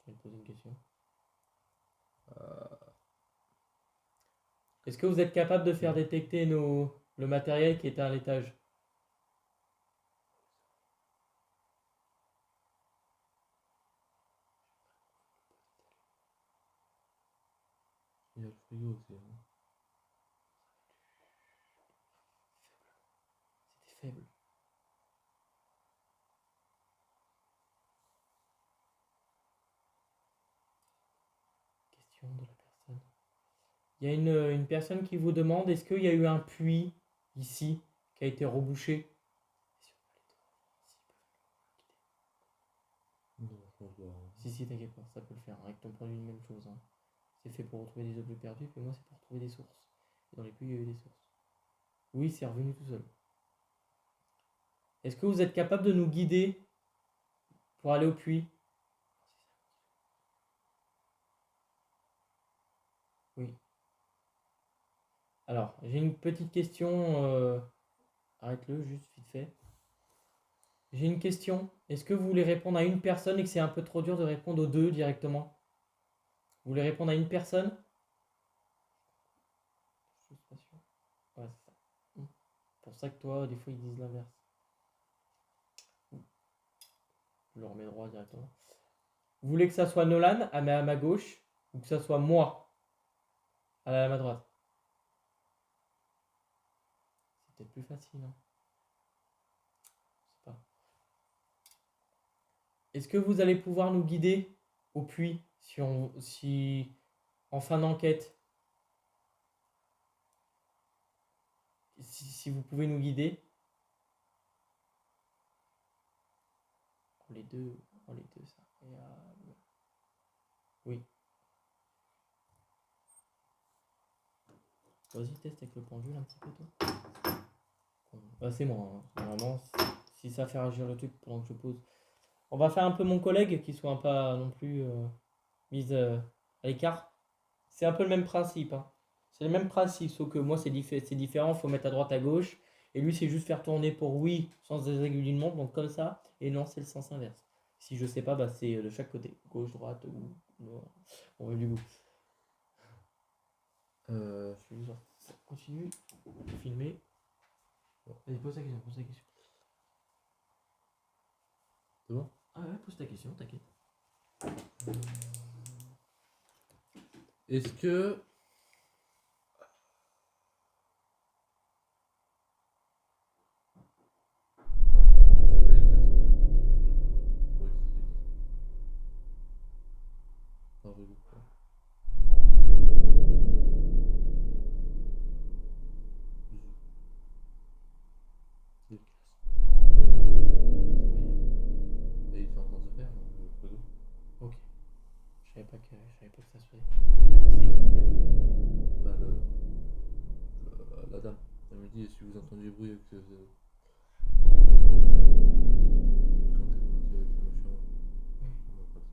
Je vais te poser une question. Est-ce que vous êtes capable de faire détecter le matériel qui est à l'étage? Il y a le frigo aussi. Hein. C'était faible. Question de la personne. Il y a une personne qui vous demande est-ce qu'il y a eu un puits ici qui a été rebouché? Non, je pense pas. Si, si, t'inquiète pas, ça peut le faire. Avec ton produit, même chose. Hein. C'est fait pour retrouver des objets perdus, puis moi, c'est pour trouver des sources. Et dans les puits, il y a eu des sources. Oui, c'est revenu tout seul. Est-ce que vous êtes capable de nous guider pour aller au puits? Oui. Alors, j'ai une petite question. Arrête-le, juste vite fait. J'ai une question. Est-ce que vous voulez répondre à une personne et que c'est un peu trop dur de répondre aux deux directement? Vous voulez répondre à une personne? Je suis pas sûr. Ouais, c'est ça. C'est pour ça que toi, des fois, ils disent l'inverse. Je le remets droit directement. Vous voulez que ça soit Nolan à ma gauche ou que ça soit moi à ma droite? C'est peut-être plus facile. Hein. Je sais pas. Est-ce que vous allez pouvoir nous guider au puits si en fin d'enquête, si vous pouvez nous guider? Oh, les deux, ça. Oui. Vas-y, teste avec le pendule un petit peu, toi. Bah, c'est moi. Hein. Normalement, si ça fait réagir le truc pendant que je pose. On va faire un peu mon collègue qui soit pas non plus mise à l'écart. C'est un peu le même principe. Hein. C'est le même principe, sauf que moi c'est différent. Il faut mettre à droite à gauche. Et lui, c'est juste faire tourner pour oui sans désrégulement. Donc comme ça. Et non, c'est le sens inverse. Si je sais pas, bah, c'est de chaque côté. Gauche, droite ou. On veut du goût. Je vais juste continue. Filmer. Vas-y, pose la question, pose la question. C'est bon? Ah ouais, pose ta question, t'inquiète. Est-ce que... C'est les glaçons. Oui, c'est les glaçons. Non, rigole pas. Bisous. Des glaçons. Oui. Et il est en train de se faire, le photo. Ok. Je savais pas que ça se faisait. C'est qui t'a dit? Bah, la dame. Elle me dit, si vous entendez du bruit, que quand t'es parti avec le machin. Oui. On m'a pas dit.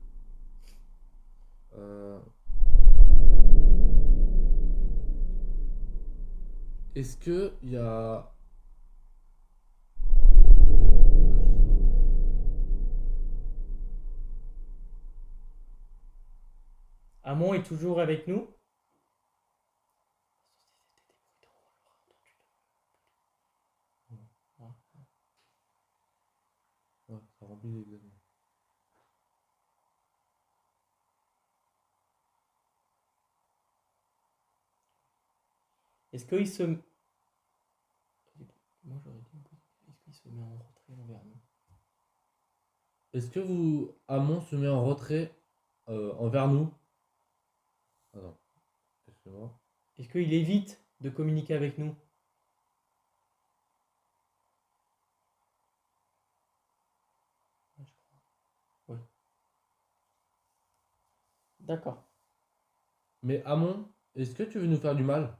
Est-ce que il y a... Amon est toujours avec nous? Ouais, ça remplit les glaçons. Est-ce qu'il se... Moi j'aurais dit... Est-ce qu'il se met en retrait envers nous? Est-ce que vous... Amon se met en retrait envers nous? Attends, excuse-moi. Est-ce qu'il évite de communiquer avec nous? Ouais, je crois. Oui. D'accord. Mais Amon, est-ce que tu veux nous faire du mal?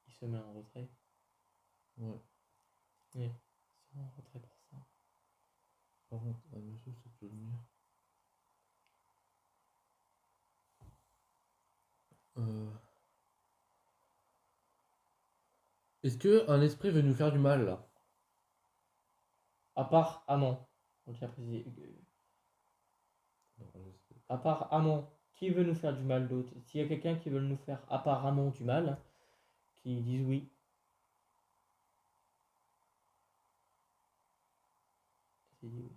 Il se met en retrait. Ouais. Oui. Il se met en retrait pour ça. Par contre, un monsieur, ça peut venir. Est-ce que un esprit veut nous faire du mal là? À part Amon. On tient à préciser. Non, un esprit. À part Amon. Qui veut nous faire du mal d'autre? S'il y a quelqu'un qui veut nous faire apparemment du mal, qui dise oui. Qui dit oui.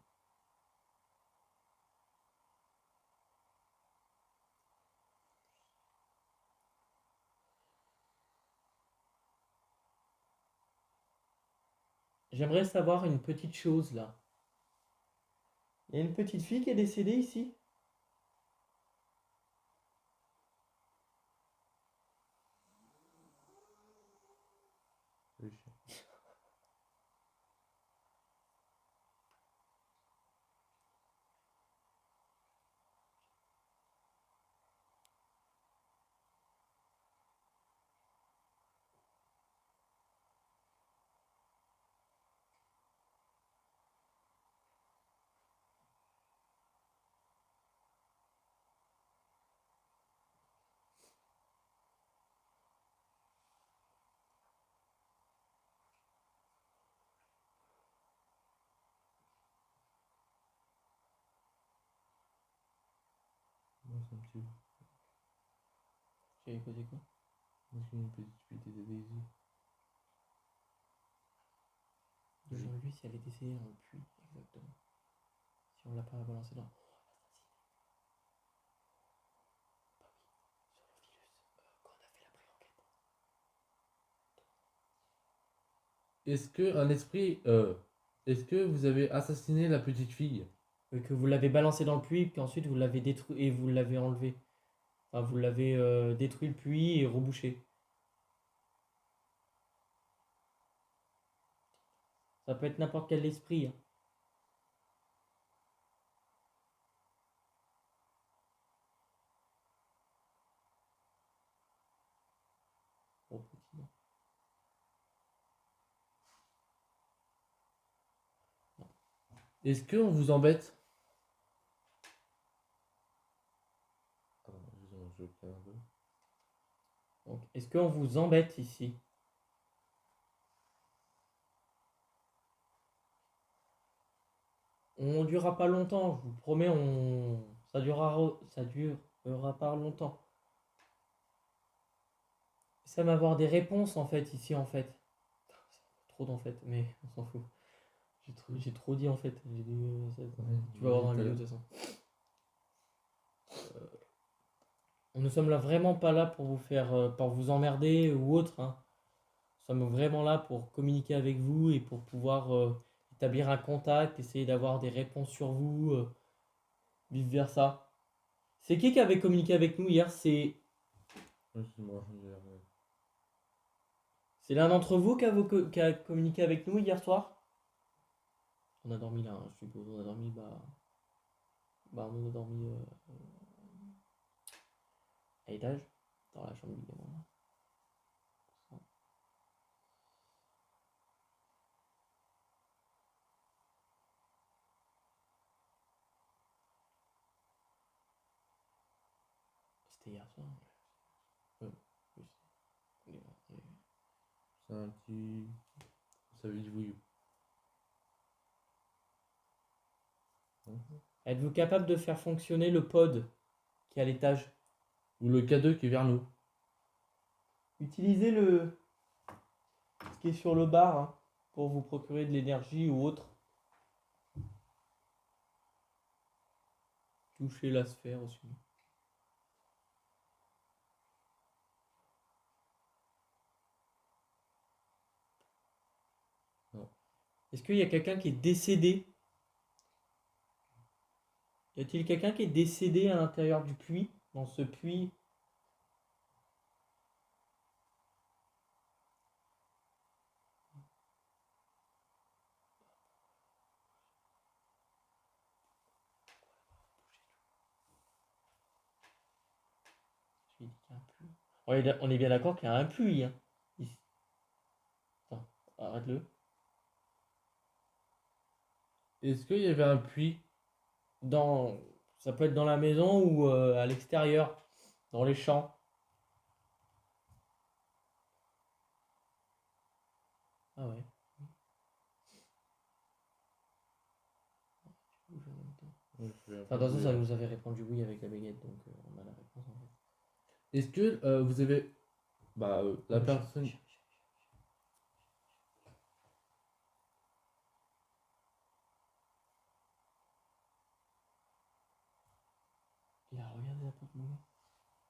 J'aimerais savoir une petite chose là. Il y a une petite fille qui est décédée ici? Oui. Moi, c'est un petit peu. J'ai écouté quoi? Moi, c'est une petite fille de Daisy. Demande-lui si elle est décédée dans le puits, exactement. Si on l'a pas balancé dans. Quand on a fait la pré-enquête. Est-ce que un esprit. Est-ce que vous avez assassiné la petite fille? Que vous l'avez balancé dans le puits, puis ensuite vous l'avez détruit et vous l'avez enlevé. Enfin, vous l'avez détruit le puits et rebouché. Ça peut être n'importe quel esprit. Hein. Oh, petit, non. Est-ce qu'on vous embête? Attends, je calme un peu. Donc, est-ce qu'on vous embête ici? On durera pas longtemps, je vous promets, ça durera pas longtemps. Ça va avoir des réponses en fait ici en fait. Trop d'en fait, mais on s'en fout. J'ai trop dit en fait. Tu vas voir dans la vidéo de toute façon. Nous sommes là vraiment pas là pour vous faire, pour vous emmerder ou autre, hein. Nous sommes vraiment là pour communiquer avec vous et pour pouvoir établir un contact, essayer d'avoir des réponses sur vous, vice versa. C'est qui avait communiqué avec nous hier? C'est moi. l'un d'entre vous qui a communiqué avec nous hier soir? On a dormi là, hein, je suppose. On a dormi, on a dormi à l'étage, dans la chambre du gamin. C'était hier soir. Oui. C'est un petit. Ça veut dire oui. Êtes-vous capable de faire fonctionner le pod qui est à l'étage? Ou le K2 qui est vers nous. Utilisez ce qui est sur le bar, hein, pour vous procurer de l'énergie ou autre. Touchez la sphère aussi. Non. Est-ce qu'il y a quelqu'un qui est décédé? Y a-t-il quelqu'un qui est décédé à l'intérieur du puits? Dans ce puits? Je lui dis qu'il y a un puits. On est bien d'accord qu'il y a un puits, hein, ici. Attends, arrête-le. Est-ce qu'il y avait un puits? Ça peut être dans la maison ou à l'extérieur, dans les champs. Ah ouais. Enfin, dans ça nous avait répondu oui avec la baguette, donc on a la réponse en fait. Est-ce que vous avez. La personne. Il a regardé la porte moulée.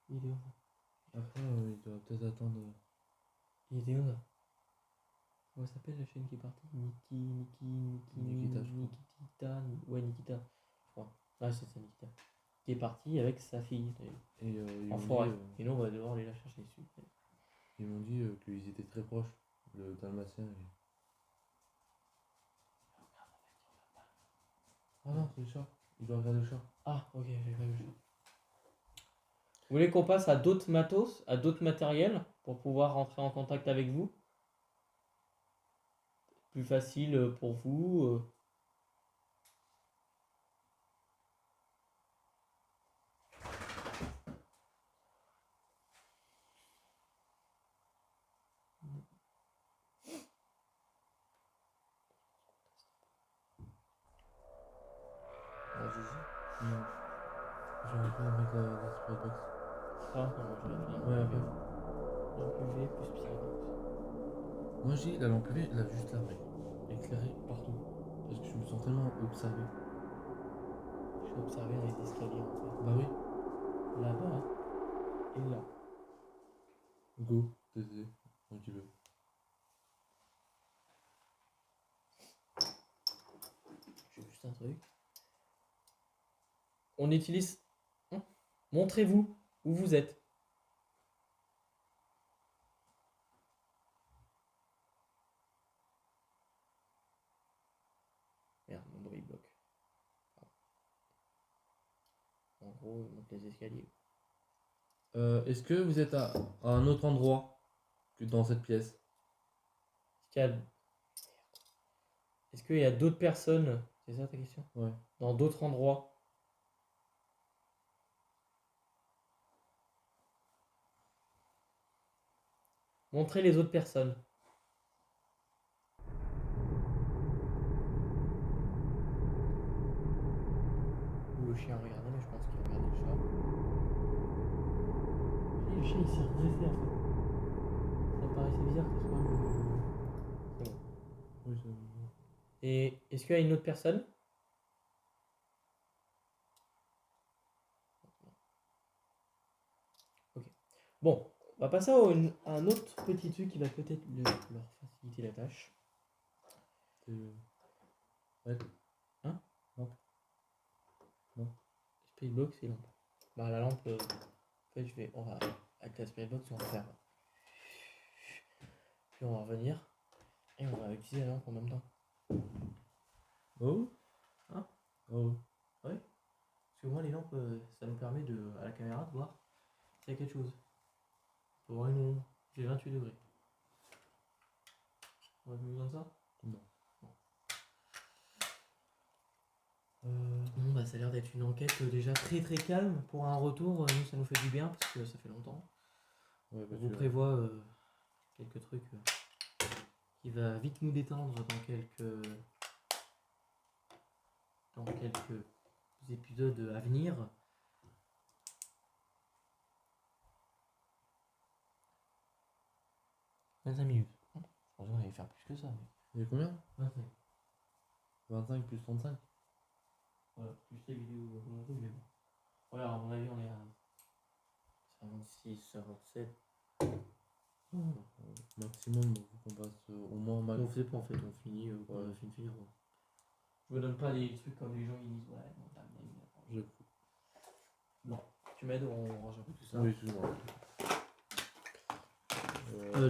Il est où? Après, il doit peut-être attendre. Il était où là? Comment s'appelle la chaîne qui est partie? Nikita, je crois. Nikita. Ouais, Nikita. Je crois. Ouais, c'est ça, Nikita. Qui est parti avec sa fille. Et ils en m'ont forêt. dit, Et nous, on va devoir aller la chercher dessus. ils m'ont dit qu'ils étaient très proches, le Dalmatien. Ah non, c'est le chat. Il doit regarder le chat. Ah, ok, j'ai pas vu le chat. Vous voulez qu'on passe à d'autres matos, à d'autres matériels pour pouvoir rentrer en contact avec vous? Plus facile pour vous. Non. J'aurais pu mettre la Spraybox. Ah, non, je vais faire. Ouais, ok. Lampe UV plus Pyrex. Moi, j'ai la lampe UV, là, juste là, ouais. Éclairée partout. Parce que je me sens tellement observé. Je suis observé dans les escaliers en fait. Bah oui. Là-bas et là. Go, désolé. Quand tu veux. J'ai juste un truc. On utilise. Montrez-vous où vous êtes. Merde, mon bruit bloque. En gros, il monte les escaliers. Est-ce que vous êtes à un autre endroit que dans cette pièce? Est-ce qu'il y a d'autres personnes? C'est ça ta question? Ouais. Dans d'autres endroits? Montrez les autres personnes. le chien regardait, mais je pense qu'il regardait le chat. Et le chien il s'est redressé en fait. Ça me paraissait bizarre que ce soit le. C'est bon. Oui, c'est bon. Et est-ce qu'il y a une autre personne? Ok. Bon, on va passer à un autre petit truc qui va peut-être leur faciliter la tâche. Ouais. Hein? Non. Non. Spirit box et lampe. Bah la lampe, en fait on va avec la spirit box on va faire. Puis on va revenir et on va utiliser la lampe en même temps. Oh. Hein? Oh. Ouais. Parce que moi les lampes, ça nous permet de à la caméra de voir s'il y a quelque chose. Faut voir une ombre. J'ai 28 degrés. On a plus besoin de ça? Non. Bon bah ça a l'air d'être une enquête déjà très très calme. Pour un retour, nous ça nous fait du bien parce que ça fait longtemps. Ouais, On vous prévoit quelques trucs qui va vite nous détendre dans quelques épisodes à venir. « 25 minutes. Je pensais qu'on allait faire plus que ça. Mais... Il y a combien? 25. 25 plus 35. Voilà, plus les vidéos mais bon. Voilà, à mon avis, on est à 56, 57. Maximum, donc on passe au moins max. On fait pas en fait, on finit quand on a fini de finir. Je me donne pas des trucs comme les gens ils disent ouais, non, t'as bien. Non, tu m'aides, on range un peu tout ça. Oui, excuse-moi.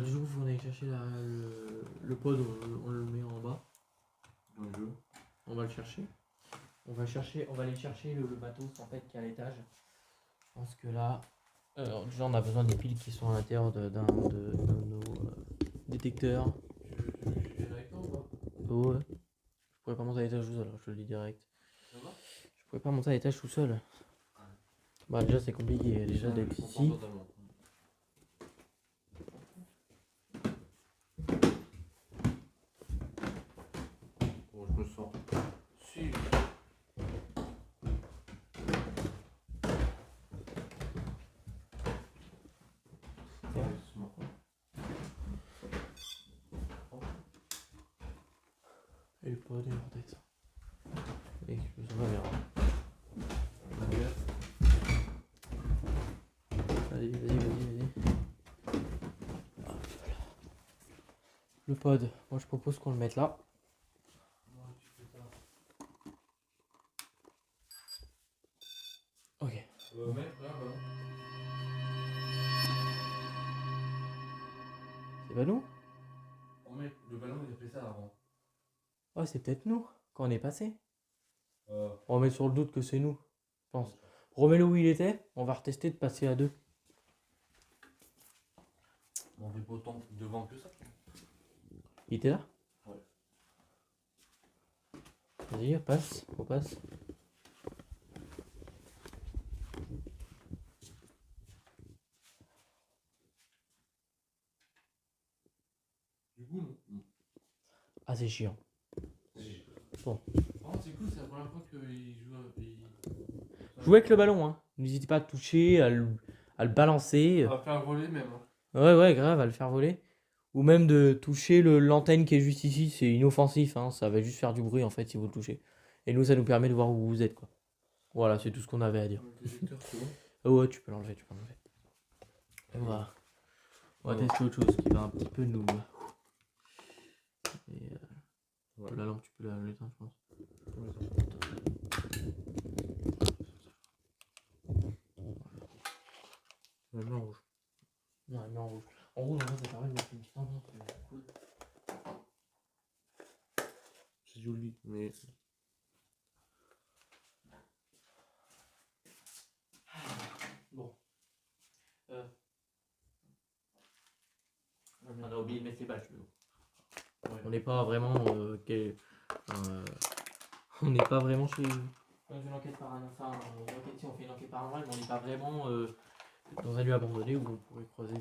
Du coup, on aller chercher le pod, on le met en bas. Dans le jeu. On va le chercher. On va aller chercher le matos en fait qui est à l'étage. Je pense que là, déjà on a besoin des piles qui sont à l'intérieur d'un de nos détecteurs. Tu veux chercher directement ou pas? Ouais. Je pourrais pas monter à l'étage tout seul, je te le dis direct. Ça va? Je pourrais pas monter à l'étage tout seul. Bah déjà c'est compliqué déjà d'être ici. Totalement. Bon, je me sens. Si. Et le pod est en tête. Et ça va bien. Vas-y. Ah, voilà. Le pod, moi je propose qu'on le mette là. Ok. C'est pas nous? Oh mec, le ballon il a fait ça avant. Ouais, c'est peut-être nous quand on est passé. Euh, On va mettre sur le doute que c'est nous, je pense. Remets-le où il était, on va retester de passer à 2. on fait pas autant devant que ça. Il était là? Ouais. Vas-y, passe, on passe. Du coup, non. Ah, c'est chiant. Bon. Oh, c'est cool, c'est la première fois qu'il joue. Jouez avec le ballon, hein. N'hésitez pas à toucher, à le balancer. On va faire voler même. Ouais, grave, à le faire voler. Ou même de toucher l'antenne qui est juste ici, c'est inoffensif, hein. Ça va juste faire du bruit en fait si vous le touchez. Et nous, ça nous permet de voir où vous êtes, quoi. Voilà, c'est tout ce qu'on avait à dire. Le détecteur, c'est bon. Oh, ouais, tu peux l'enlever. On va tester autre chose qui va un petit peu nous. Et Ouais. la lampe, tu peux l'éteindre, je pense. Elle met en rouge. Non, elle met en rouge. En rouge, en fait, ça permet de mettre une petite ambiance. Cool. C'est joli, mais. Bon. On a oublié de mettre les bâches. Ouais. On n'est pas vraiment. On n'est pas vraiment chez. Dans une enquête paranormale. Enfin, une enquête, si on fait une enquête paranormale, mais on n'est pas vraiment dans un lieu abandonné où on pourrait croiser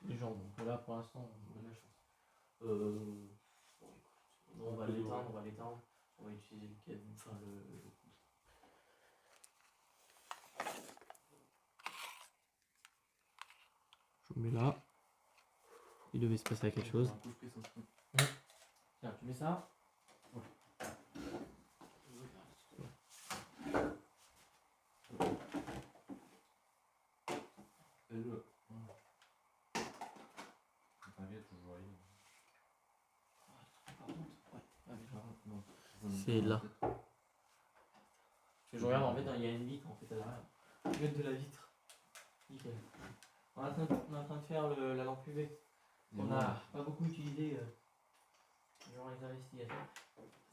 des gens. Donc là, pour l'instant, on a de la chance. Bon, écoute, on va l'éteindre. On va utiliser le mets là. Il devait se passer quelque chose. Tiens, tu mets ça. C'est là. Je regarde, en fait, il y a une vitre en fait à l'arrière. Je vais mettre de la vitre. Nickel. On est en train de faire la lampe UV. On n'a pas beaucoup utilisé durant les investigations.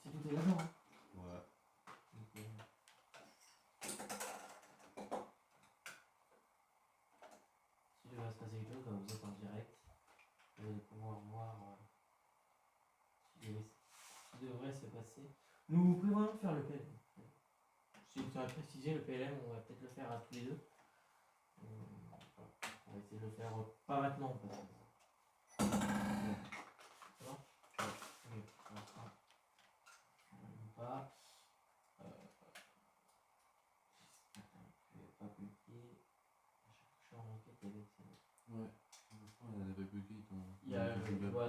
C'est tout est là-dedans. Hein. Ouais. Donc, si il va se passer quelque chose, comme vous êtes en direct, vous allez pouvoir voir ce qui devrait se passer. Nous prévoyons de faire le PLM. Si tu as précisé, le PLM, on va peut-être le faire à tous les deux. On va essayer de le faire pas maintenant. Parce que... Ça va? Oui, ça va. Pas. Je vais pas cliquer. Je suis en enquête avec ça. Ouais. Il avait bugué Il y a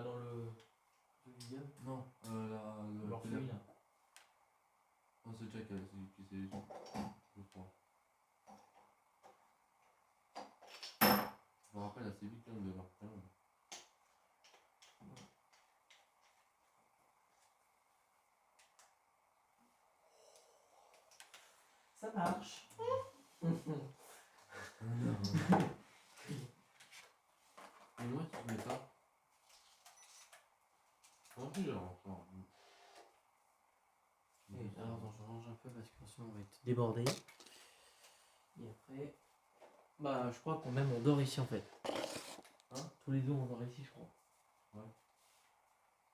dans le. Non, l'orpheline. Oh, c'est Jack qui s'est je crois. Je me rappelle assez vite de leur prénom. Ça marche. Et moi, tu mets ça. En plus, alors. Oui, alors attends, je range un peu parce que sinon on va être débordé. Et après, bah je crois qu'on même on dort ici en fait. Hein, tous les deux on dort ici je crois. Ouais.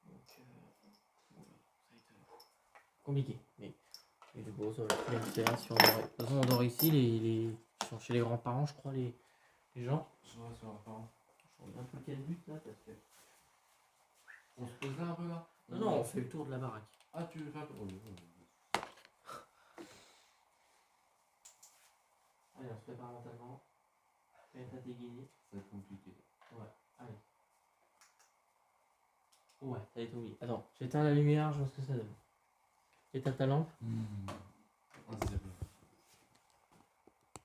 Donc ça va être compliqué. Mais bon, ça va être bien faire si on dort. De toute façon on dort ici, ils sont chez les grands-parents je crois les gens. Ouais, c'est leurs parents. Je regarde un peu quel but là parce que. On se pose là un peu là. Non, on fait le tour de la baraque. Ah, tu veux faire le tour? Allez, on se prépare mentalement. Prête à dégainer. Ça va être compliqué. Ouais, allez. Ouais, t'as été oublié. Attends, j'éteins la lumière, je vois ce que ça donne. Éteins ta lampe. Ah, c'est bon.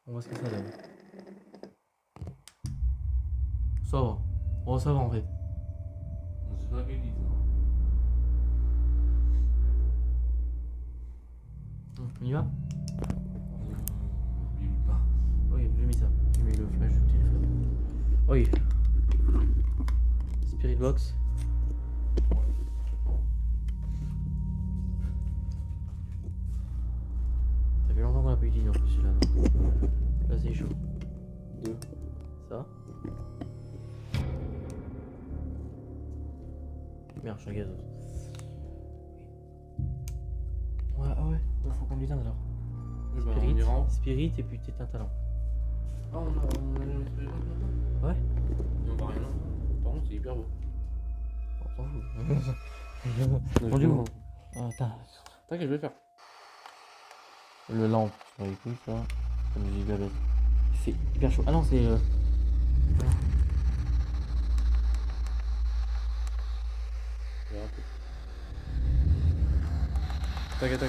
On voit ce que ça donne. Ça va. Oh, ça va en fait. C'est pas qu'il dit ça. On y va? Bim pas. Oui, j'ai mis ça. J'ai mis le flash du téléphone. Oui. Spirit Box. Ça fait longtemps qu'on a pas utilisé en plus celui-là. Là c'est chaud. 2. Ça. Merde, je suis un gazeuse. Ouais, ah ouais, faut qu'on l'éteinde alors. Spirit et puis t'éteins ta lampe. Ah, on a le Spirit maintenant? Ouais. Et on va rien entendre. Par contre, c'est hyper beau. On s'en fout. Bon, du coup. T'inquiète, je vais faire. Le lampe, sur les couilles, ça. Comme j'ai dit, bête. C'est hyper chaud. Ah non, c'est. T'inquiète.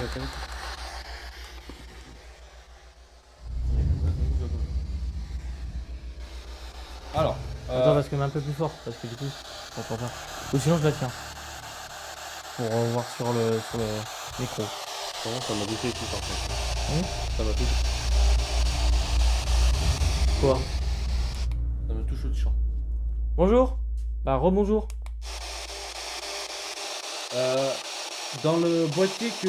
Alors. Attends, parce que mets un peu plus fort, parce que du coup, ça t'entend pas. Ou sinon, je la tiens. Pour voir sur le micro. Vraiment, ça m'a touché tout par contre. Hum Ça m'a touché. Quoi? Ça me touche au champ. Bonjour. Bah, rebonjour. Dans le boîtier que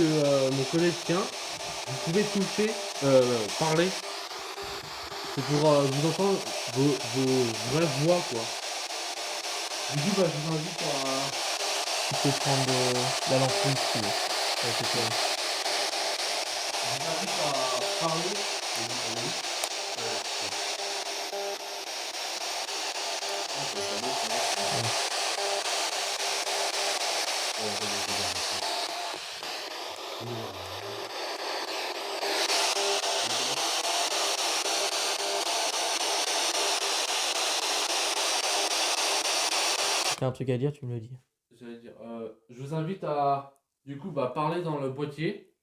mon collègue tient, vous pouvez toucher, parler. C'est pour vous entendre vos vraies voix, quoi. Du coup, bah, je vous invite à... Tu peux prendre la lampe si tu veux. Ouais, c'est ça. Je vous invite à parler. t'as un truc à dire, tu me le dis. J'allais dire, je vous invite à du coup parler dans le boîtier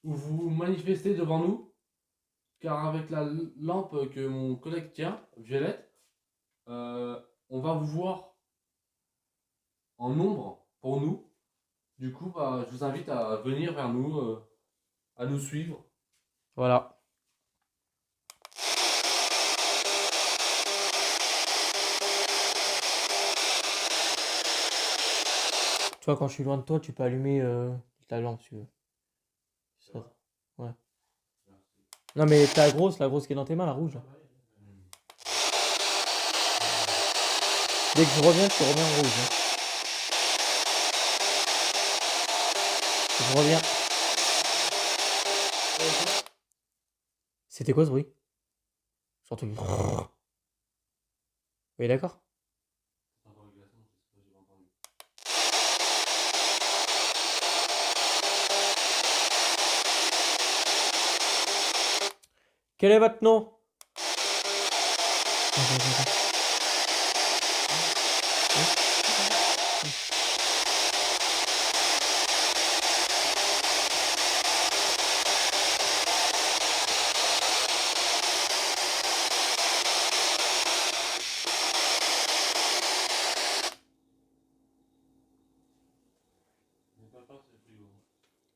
ou vous manifester devant nous, car avec la lampe que mon collègue tient, Violette, on va vous voir en ombre pour nous. Du coup, je vous invite à venir vers nous, à nous suivre. Voilà. Tu vois, quand je suis loin de toi, tu peux allumer la lampe si tu veux. Ça- Ouais. Non, mais la grosse qui est dans tes mains, la rouge. Là. Dès que je reviens, tu remets en rouge. Hein. Je reviens. C'était quoi ce bruit? J'ai entendu. Oui, d'accord. Quel est votre nom? Attends, attends, attends.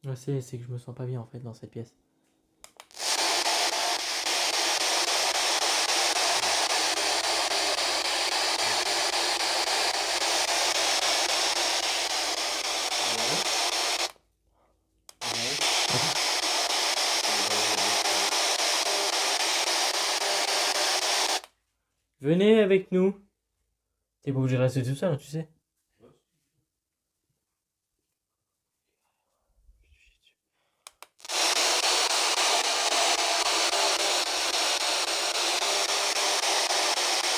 Ouais, c'est que je me sens pas bien en fait dans cette pièce. Venez avec nous. T'es pas obligé de rester tout seul, hein, tu sais.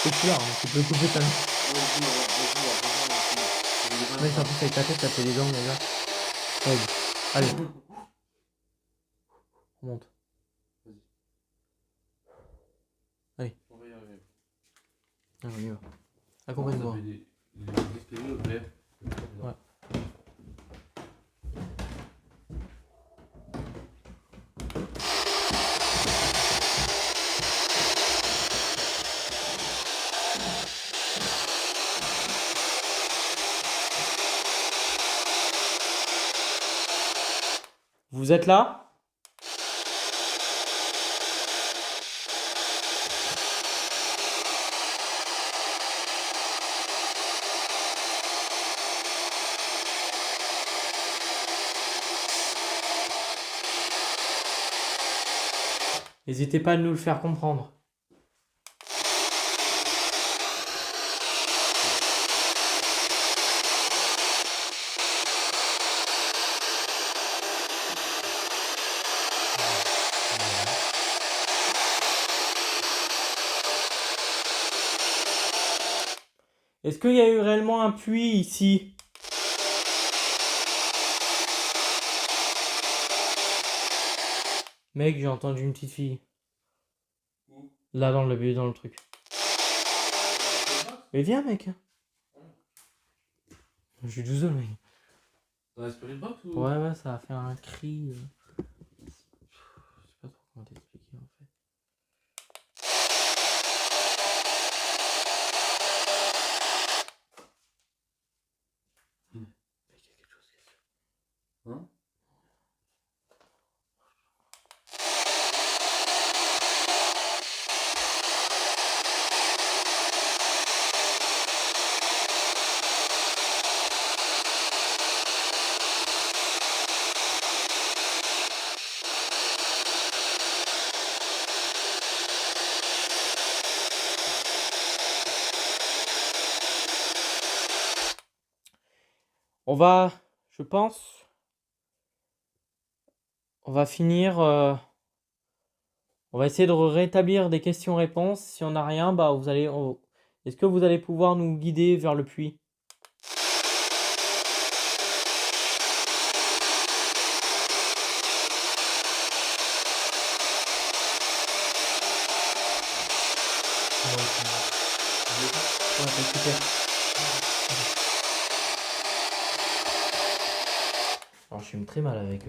C'est clair, hein, tu peux couper ta main. Mec, en plus avec ta tête, ça fait des dents, mon gars. Allez. On monte. Allez. On va y arriver. Allez, on y va. Accompagne-moi. Ouais. Vous êtes là? N'hésitez pas à nous le faire comprendre. Est-ce qu'il y a eu réellement un puits ici? Mec, j'ai entendu une petite fille. Où? Là, dans le truc. Mais viens, mec. Je suis tout seul, mec. Dans la spirit box ou? Ouais, ça a fait un cri. Je sais pas trop comment t'expliquer en fait. Mec, il y a quelque chose qui est sûr. Hein? On va, je pense, on va finir. On va essayer de rétablir des questions-réponses. Si on n'a rien, bah vous allez. Est-ce que vous allez pouvoir nous guider vers le puits? Ouais, c'est super. très mal avec.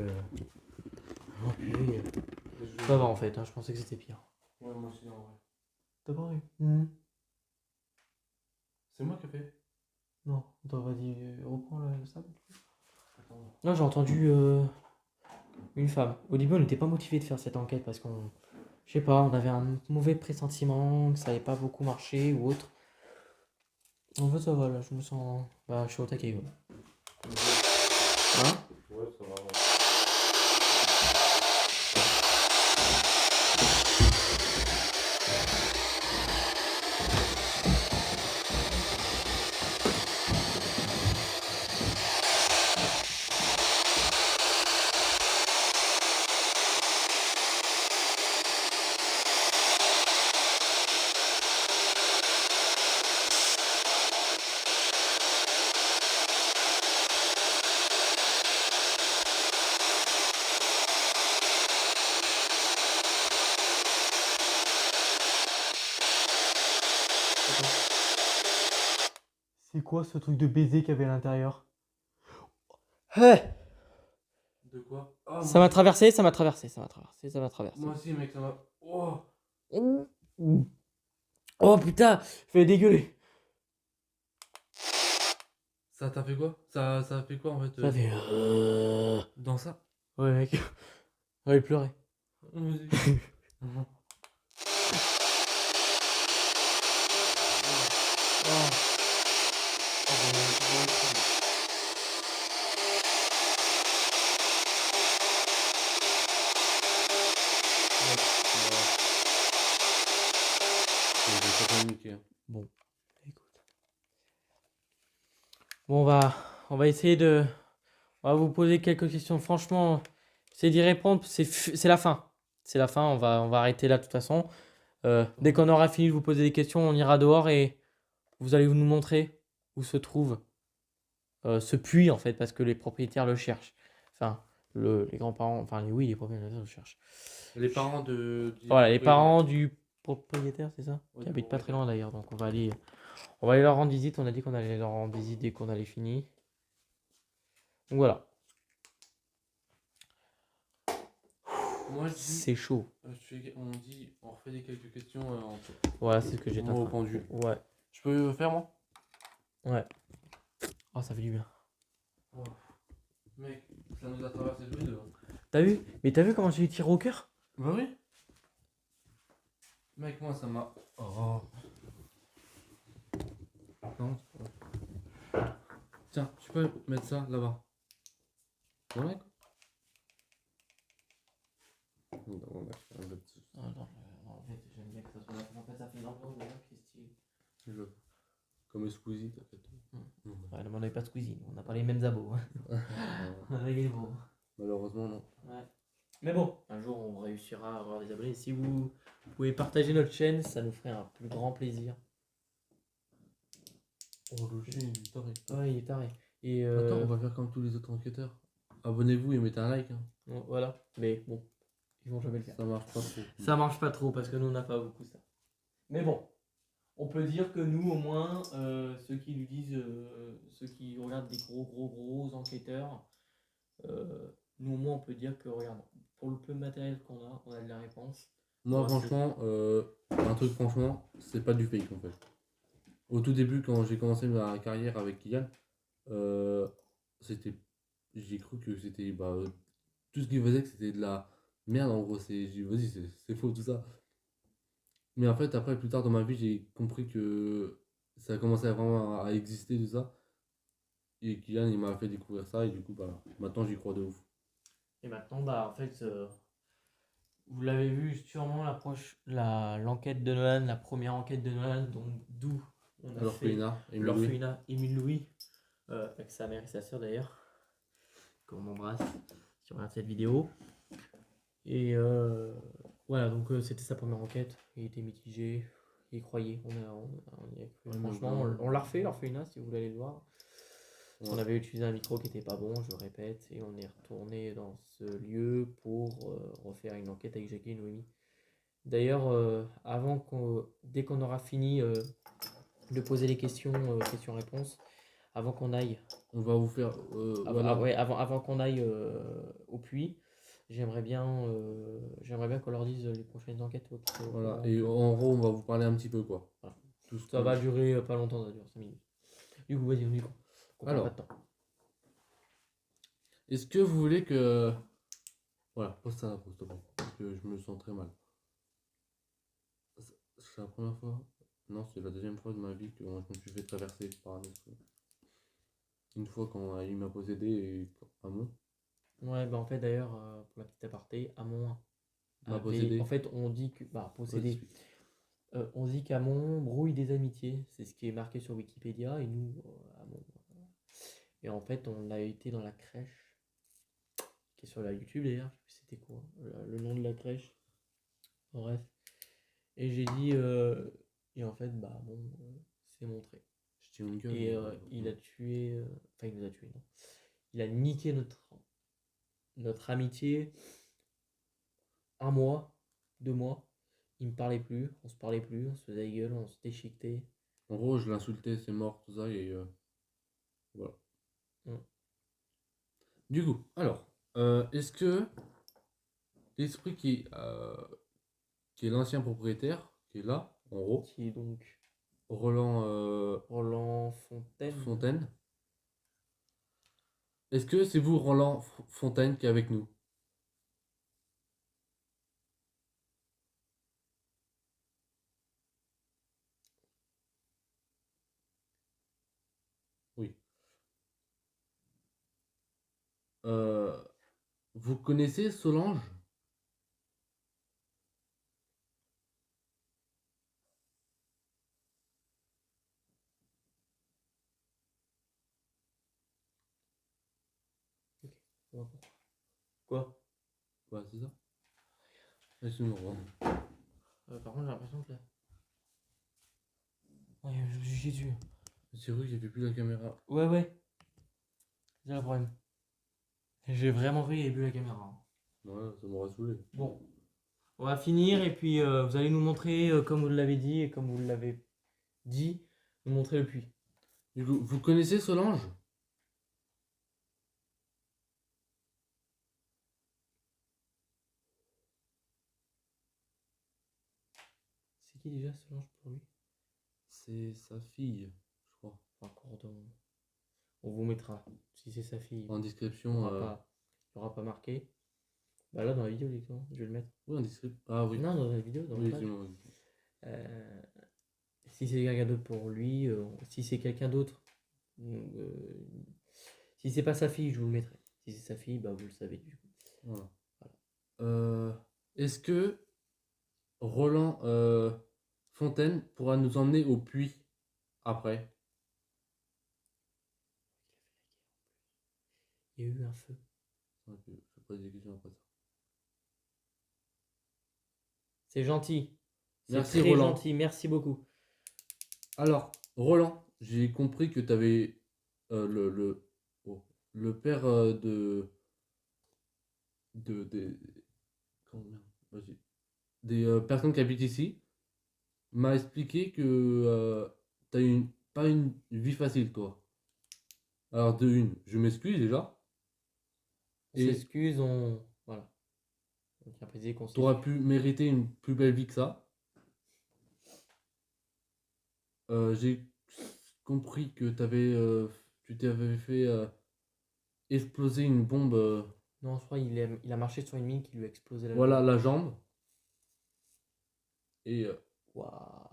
Oh, purée. Ça va en fait, hein, je pensais que c'était pire. Ouais, moi aussi, en vrai. T'as pas vu C'est moi qui ai fait. Non, attends, vas-y, reprends le sable. Attends. Là, j'ai entendu une femme. Au début, on n'était pas motivé de faire cette enquête parce qu'on. Je sais pas, on avait un mauvais pressentiment, que ça n'allait pas beaucoup marcher ou autre. En fait, ça va, là, je me sens. Bah, je suis au taquet, quoi. Hein? Ouais, ça va. Ouais. C'est quoi ce truc de baiser qu'il y avait à l'intérieur? Ouais. De quoi? Ah, Ça m'a traversé, ça m'a traversé, ça m'a traversé, ça m'a traversé. moi aussi, mec, ça m'a. Oh! Oh putain, je vais dégueuler. Ça t'a fait quoi? Ça a fait quoi en fait? Ça fait. Dans ça? Ouais, mec. Ouais, il pleurait. Vas-y. Mhm. Oh. Oh, j'ai pas communiqué. Bon, écoute. Bon, on va essayer de. On va vous poser quelques questions. Franchement, c'est d'y répondre. C'est la fin. C'est la fin. On va arrêter là de toute façon. Dès qu'on aura fini de vous poser des questions, on ira dehors et vous allez nous montrer où se trouve ce puits en fait, parce que les propriétaires le cherchent. Enfin, les grands-parents, enfin, oui, les propriétaires le cherchent. Les parents de. Voilà, les parents du propriétaire, c'est ça? Ouais, Qui du habitent pas très propriétaire. loin d'ailleurs. Donc, on va aller leur rendre visite. On a dit qu'on allait leur rendre visite dès qu'on allait finir. Donc, voilà. Moi je dis. C'est chaud. On refait des quelques questions Voilà, c'est ce que j'ai moi au pendu. Ouais. Je peux faire moi? Ouais. Oh, ça fait du bien. Oh. Mec, ça nous a traversé tous les deux. T'as vu? Mais t'as vu comment j'ai tiré au cœur? Bah oui. Mec, moi ça m'a. Oh. Non, c'est pas vrai. Tiens, tu peux mettre ça là-bas. Voilà quoi. Non, Ah, non, en fait, j'aime bien que ça soit là. En fait, ça fait l'ambiance de je... Comme Squeezie, t'as fait. Ouais, non, mais on n'avait pas de cuisine. On n'a pas les mêmes abos. On avait les beaux. Malheureusement, non. Ouais. Mais bon, un jour on réussira à avoir des abonnés. Si vous pouvez partager notre chaîne, ça nous ferait un plus grand plaisir. Oh, le chien, il est taré. Ouais, il est taré. Et Attends, on va faire comme tous les autres enquêteurs. Abonnez-vous et mettez un like. Hein. voilà. Mais bon, ils vont jamais le faire. Ça marche pas trop. Ça marche pas trop parce que nous on n'a pas beaucoup ça. Mais bon, on peut dire que nous au moins, ceux qui nous disent, ceux qui regardent des gros enquêteurs, nous au moins on peut dire que regarde, pour le peu de matériel qu'on a, on a de la réponse. Moi, Ouais, franchement, un truc, franchement, c'est pas du fake en fait. Au tout début, quand j'ai commencé ma carrière avec Kylian, c'était. J'ai cru que c'était. Bah, tout ce qu'il faisait, que c'était de la merde en gros. J'ai dit, vas-y, c'est faux tout ça. Mais en fait, après, plus tard dans ma vie, j'ai compris que ça a commencé vraiment à exister tout ça. Et Kylian, il m'a fait découvrir ça. Et du coup, bah, maintenant, j'y crois de ouf. Et maintenant, bah en fait, vous l'avez vu sûrement l'enquête de Nolan, la première enquête de Nolan, donc d'où on a fait L'orphelinat, Émile Louis, avec sa mère et sa sœur d'ailleurs, qu'on embrasse si on regarde cette vidéo. Et voilà, donc c'était sa première enquête. Il était mitigé, il y croyait, on y a cru. Ouais, Franchement, mais on l'a refait l'orphelinat si vous voulez aller le voir. Ouais. On avait utilisé un micro qui était pas bon, je le répète, et on est retourné dans ce lieu pour refaire une enquête avec Jackie et Noémie. D'ailleurs, dès qu'on aura fini de poser les questions, questions-réponses, avant qu'on aille, On va vous faire. Voilà. ouais, avant qu'on aille au puits, j'aimerais bien qu'on leur dise les prochaines enquêtes. Voilà. Et en gros, on va vous parler un petit peu quoi. Voilà. Tout ce Ça qu'on- va durer pas longtemps, ça dure 5 minutes. Du coup, vas-y, on y va. On perd pas Alors, de temps. est-ce que vous voulez que. Voilà, pose ça à la pause, s'il te plaît. Parce que je me sens très mal. C'est la première fois. Non, c'est la deuxième fois de ma vie que je me suis fait traverser par un esprit. Une fois quand il m'a possédé et Amon Ouais, bah en fait, d'ailleurs, pour la petite aparté, Amon m'a avait. possédé. En fait, on dit que. Bah, Vas-y, possédé. explique. On dit qu'Amon brouille des amitiés. C'est ce qui est marqué sur Wikipédia. Et nous, Amon. Et en fait, on a été dans la crèche, qui est sur la YouTube d'ailleurs. Je sais plus c'était quoi, le nom de la crèche. Bref. Et j'ai dit. Et en fait, bah, bon, c'est montré. Je tiens une gueule. Et il a tué. Enfin, il nous a tué, non. Il a niqué notre amitié. 1 mois, 2 mois. Il me parlait plus, on se parlait plus, on se faisait la gueule, on se déchiquetait. En gros, je l'insultais, c'est mort, tout ça, et voilà. Mm. Du coup, alors, est-ce que l'esprit qui est l'ancien propriétaire, qui est là, en gros, Qui est donc Roland Roland Fontaine. Fontaine, est-ce que c'est vous, Roland Fontaine, qui est avec nous? Oui. Euh, vous connaissez Solange? Ok, on va voir. Quoi? Ouais, c'est ça. Laisse-nous voir. Par contre, j'ai l'impression que là. Ouais, je me suis chié dessus. C'est vrai que j'ai vu plus la caméra. Ouais, ouais. C'est ça le problème. J'ai vraiment cru qu'il n'y avait plus la caméra, hein. Ouais, ça m'aurait saoulé. Bon, on va finir et puis vous allez nous montrer, comme vous l'avez dit et comme vous l'avez dit, nous montrer le puits. Du coup, vous connaissez Solange? C'est qui déjà Solange pour lui? C'est sa fille, je crois. Enfin, Cordon. On vous mettra. Si c'est sa fille, En il description. n'y aura pas marqué. Bah là, dans la vidéo, directement, je vais le mettre. Oui, en description. Ah oui. Non, dans la vidéo, dans Oui, la page. excuse-moi. Euh, si c'est quelqu'un d'autre pour lui, si c'est quelqu'un d'autre, euh, si c'est pas sa fille, je vous le mettrai. Si c'est sa fille, bah vous le savez du coup. Voilà. Est-ce que Roland Fontaine pourra nous emmener au puits après? Il y a eu un feu. Ok, je vais poser des questions après ça. C'est gentil. C'est Merci, très Roland. gentil, merci beaucoup. Alors, Roland, j'ai compris que tu avais le père des comment merde, vas-y. Des personnes qui habitent ici m'a expliqué que t'as pas une vie facile, toi. Alors, je m'excuse déjà. On Et s'excuse, on. Voilà. On tient à préciser qu'on t'aurais s'excuse. pu mériter une plus belle vie que ça. J'ai compris que tu t'avais fait exploser une bombe, Non, je crois qu'il a marché sur une mine qui lui a explosé la voilà, jambe. la jambe. Et Waouh.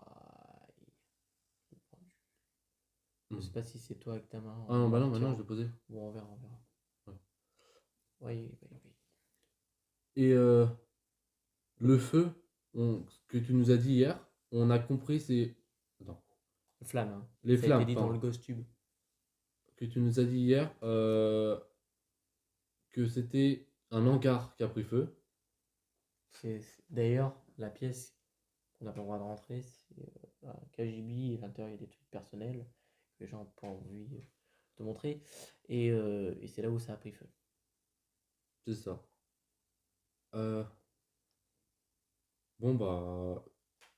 Je sais pas si c'est toi avec ta main. ah non, bah non, en maintenant tirant. je l'ai posé. Bon, on verra, on verra. Ouais. Oui, oui, oui. Et le feu que tu nous as dit hier, on a compris, c'est. Attends. Flamme, hein. Les Ça a flammes, été dit dans pardon. le Ghost Tube. Que tu nous as dit hier, que c'était un hangar qui a pris feu. D'ailleurs, la pièce qu'on n'a pas le droit de rentrer, c'est un KGB, et à l'intérieur il y a des trucs personnels que les gens n'ont pas envie de montrer. Et c'est là où ça a pris feu. C'est ça. Bon, bah.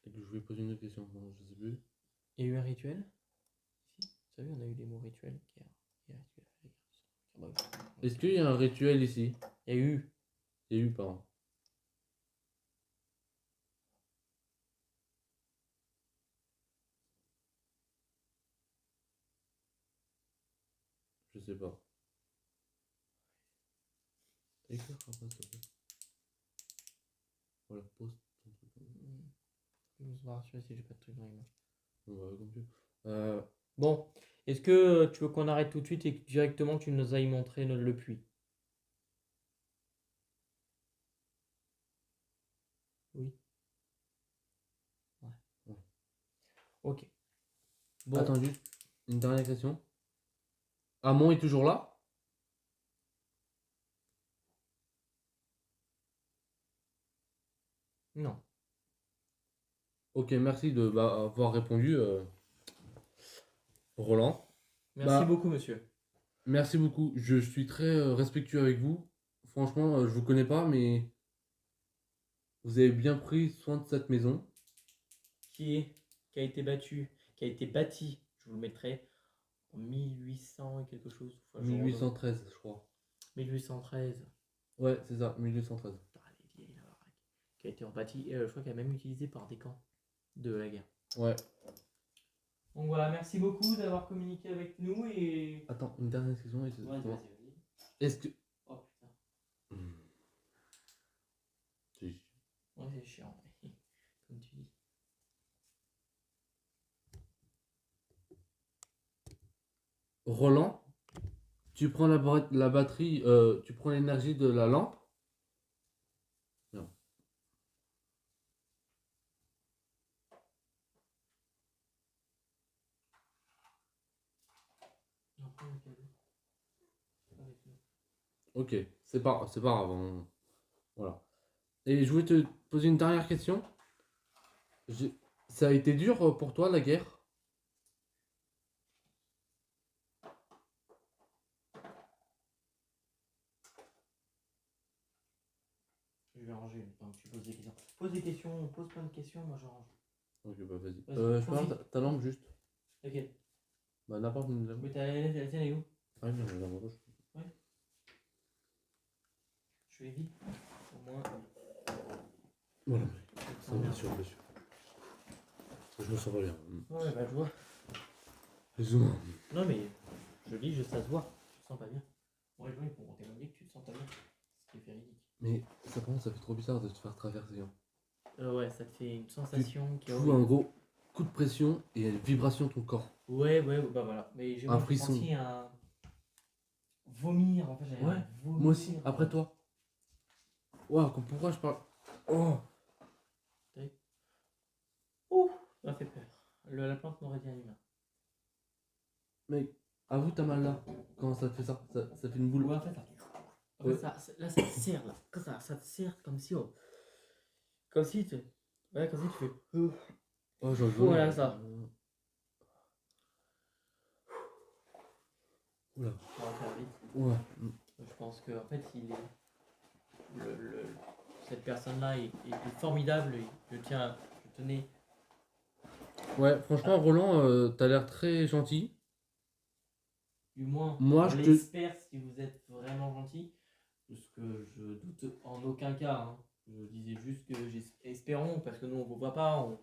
Je vais poser une autre question. Non, je sais plus. Il y a eu un rituel? Si. savez, on a eu les mots rituels. Est-ce qu'il y a un rituel ici? Il y a eu. Il y a eu, pardon. Je sais pas. Écrire après, s'il te plaît. Voilà, pose ton truc. Je vais voir si j'ai pas de truc dans les mains. Ouais, comme tu veux. Bon, est-ce que tu veux qu'on arrête tout de suite et que directement tu nous ailles montrer le puits? Oui. Ouais. Ouais. Ok. Bon, Attends, juste une dernière question. Amon est toujours là? non. Ok, merci de avoir répondu, Roland. Merci Bah, beaucoup, monsieur. merci beaucoup. Je suis très respectueux avec vous. Franchement, je vous connais pas, mais vous avez bien pris soin de cette maison. Qui a été qui a été bâti, je vous le mettrai, en 1800 et quelque chose. Enfin, 1813, je crois. 1813. Ouais, c'est ça, 1813. Ah, elle est vieille, la baraque. Qui a été bâtie, je crois qu'elle a même utilisée par des camps de la guerre. Ouais. Donc voilà, merci beaucoup d'avoir communiqué avec nous et. Attends, une dernière question. Ouais, vas-y. Est-ce que... Oh putain. C'est Ouais, c'est chiant, comme tu dis. Roland, tu prends la batterie, tu prends l'énergie de la lampe. Non. Ok, c'est pas grave. Voilà. Et je voulais te poser une dernière question. Ça a été dur pour toi la guerre? Je vais ranger donc tu poses des questions. Pose des questions, pose plein de questions, moi je range. Ok, bah vas-y. Vas-y, Je peux avoir ta lampe juste? Laquelle? Bah n'importe une lampe. Mais la tienne elle est où? Ah non, la lampe rouge. Ouais. Je vais vite. Au moins. Voilà. Ça, bien sûr, bien sûr. Je me sens pas bien. Ouais, bah je vois. Excuse-moi. Non mais je dis, ça se voit. Tu te sens pas bien. Ouais, ils pourront témoigner que tu te sens pas bien. Ce qui est véridique. Mais ça commence, ça fait trop bizarre de te faire traverser. Ouais, ça te fait une sensation qui Tu est fous un gros coup de pression et une vibration de ton corps. Ouais, bah voilà. Mais j'ai Un frisson. senti un vomir. En fait, j'avais Ouais, un vomir. moi aussi, après toi. Waouh, pourquoi je parle. Oh! Ouh, ça fait peur. La plante m'aurait dit un humain. Mec, avoue t'as mal là. Quand ça te fait ça, ça fait une boule. Ouais, en fait, Ouais. là, ça te serre là. Quand ça te serre comme si. Comme si tu. Ouais, comme si tu fais. Oh, j'en veux. Voilà ça. Oula. On va faire vite. Ouais. Je pense que en fait, cette personne-là est formidable. Et je tenais. Ouais, franchement, Roland, t'as l'air très gentil. Du moins, Moi, on je te. l'espère si vous êtes vraiment gentil. Parce que je doute en aucun cas. Hein. Je disais juste que espérons, parce que nous on vous voit pas, on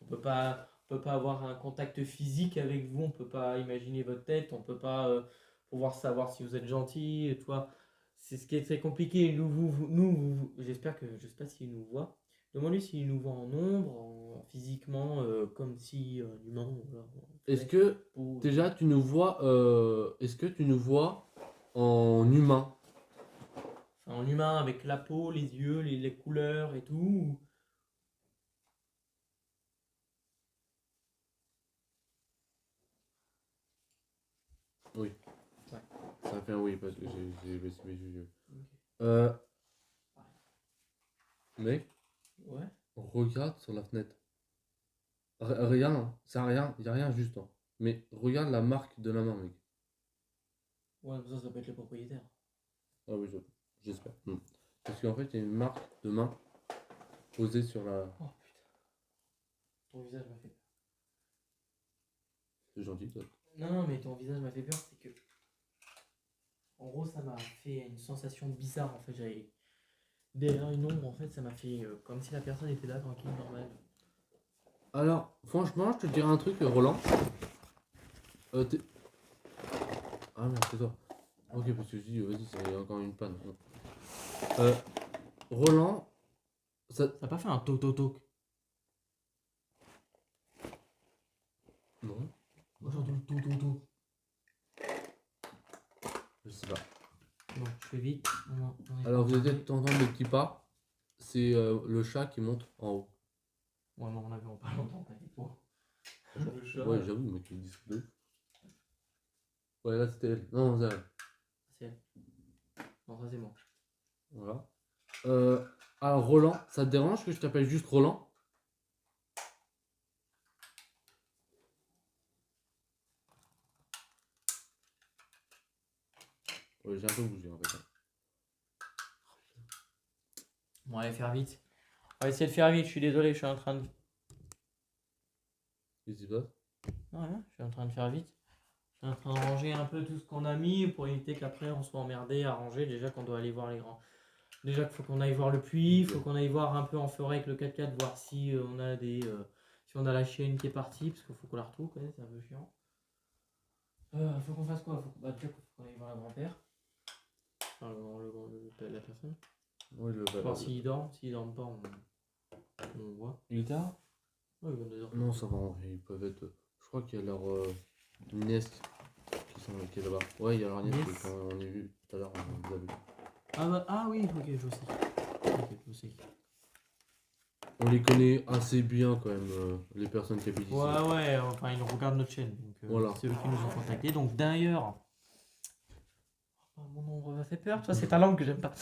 peut pas avoir un contact physique avec vous, on peut pas imaginer votre tête, on peut pas pouvoir savoir si vous êtes gentil, et toi. C'est ce qui est très compliqué. J'espère que je sais pas s'il nous voit. Demande-lui s'il nous voit en ombre, physiquement, comme si un humain. Voilà, Est-ce que déjà tu nous vois. Est-ce que tu nous vois en humain? Enfin, en humain avec la peau, les yeux, les couleurs et tout. Oui. Ouais. Ça fait un oui parce que j'ai baissé mes yeux. Ok. Mec, Ouais. regarde sur la fenêtre. Rien, c'est rien, y a rien juste. Hein. Mais regarde la marque de la main, mec. Ouais, ça peut être le propriétaire. Ah oui, j'espère. Parce qu'en fait, il y a une marque de main posée sur la. Oh putain. Ton visage m'a fait peur. C'est gentil, toi. Non, mais ton visage m'a fait peur, c'est que. En gros, ça m'a fait une sensation bizarre. En fait, j'avais derrière une ombre, en fait, ça m'a fait comme si la personne était là, tranquille, normal. Alors, franchement, je te dirais un truc, Roland. T'es- Ah merde, c'est toi. Ok, parce que je dis, vas-y, c'est encore une panne. Euh, Roland, ça. Ça n'a pas fait un toc. Non, Aujourd'hui, toc. je sais pas. Bon, je fais vite. On est Alors, pas vous allez parti. peut-être entendre des petits pas. C'est le chat qui monte en haut. Ouais, mais on a vu en pas longtemps, t'inquiète pas. Le chat. Ouais, j'avoue, mec, il dit ce de ouf. Ouais, là, c'était elle. Non, c'est elle. C'est elle. Non, ça c'est moi. Voilà. Alors, Roland, ça te dérange que je t'appelle juste Roland? Ouais, j'ai un peu bougé en fait. Bon, allez, faire vite. On va essayer de faire vite, je suis désolé, je suis en train de. Qu'est-ce qui se passe? Non, rien, je suis en train de faire vite. Je suis en train de ranger un peu tout ce qu'on a mis pour éviter qu'après on soit emmerdé à ranger. Déjà qu'on doit aller voir les grands. Déjà qu'il faut qu'on aille voir le puits, il faut qu'on aille voir un peu en forêt avec le 4x4, voir si on a des. Si on a la chienne qui est partie, parce qu'il faut qu'on la retrouve quand même, c'est un peu chiant. Faut qu'on fasse quoi? Bah, déjà, faut qu'on aille voir le grand-père. Enfin, la personne. Oui, Voir s'il dort. S'il dort pas, on voit. Il est tard? Ouais, il va 2h. Non, ça va, ils peuvent être. Je crois qu'il y a leur nièce qui est là-bas. Ouais, il y a leur nièce Nièce. quand on est vu tout à l'heure, on les a vus. Ah oui, ok, je sais. Ok, je sais. On les connaît assez bien quand même, les personnes qui habitent ici. Ouais, enfin ils regardent notre chaîne, donc Voilà. c'est eux qui nous ont contactés. Donc d'ailleurs, mon nom m'a fait peur, toi c'est ta langue que j'aime pas.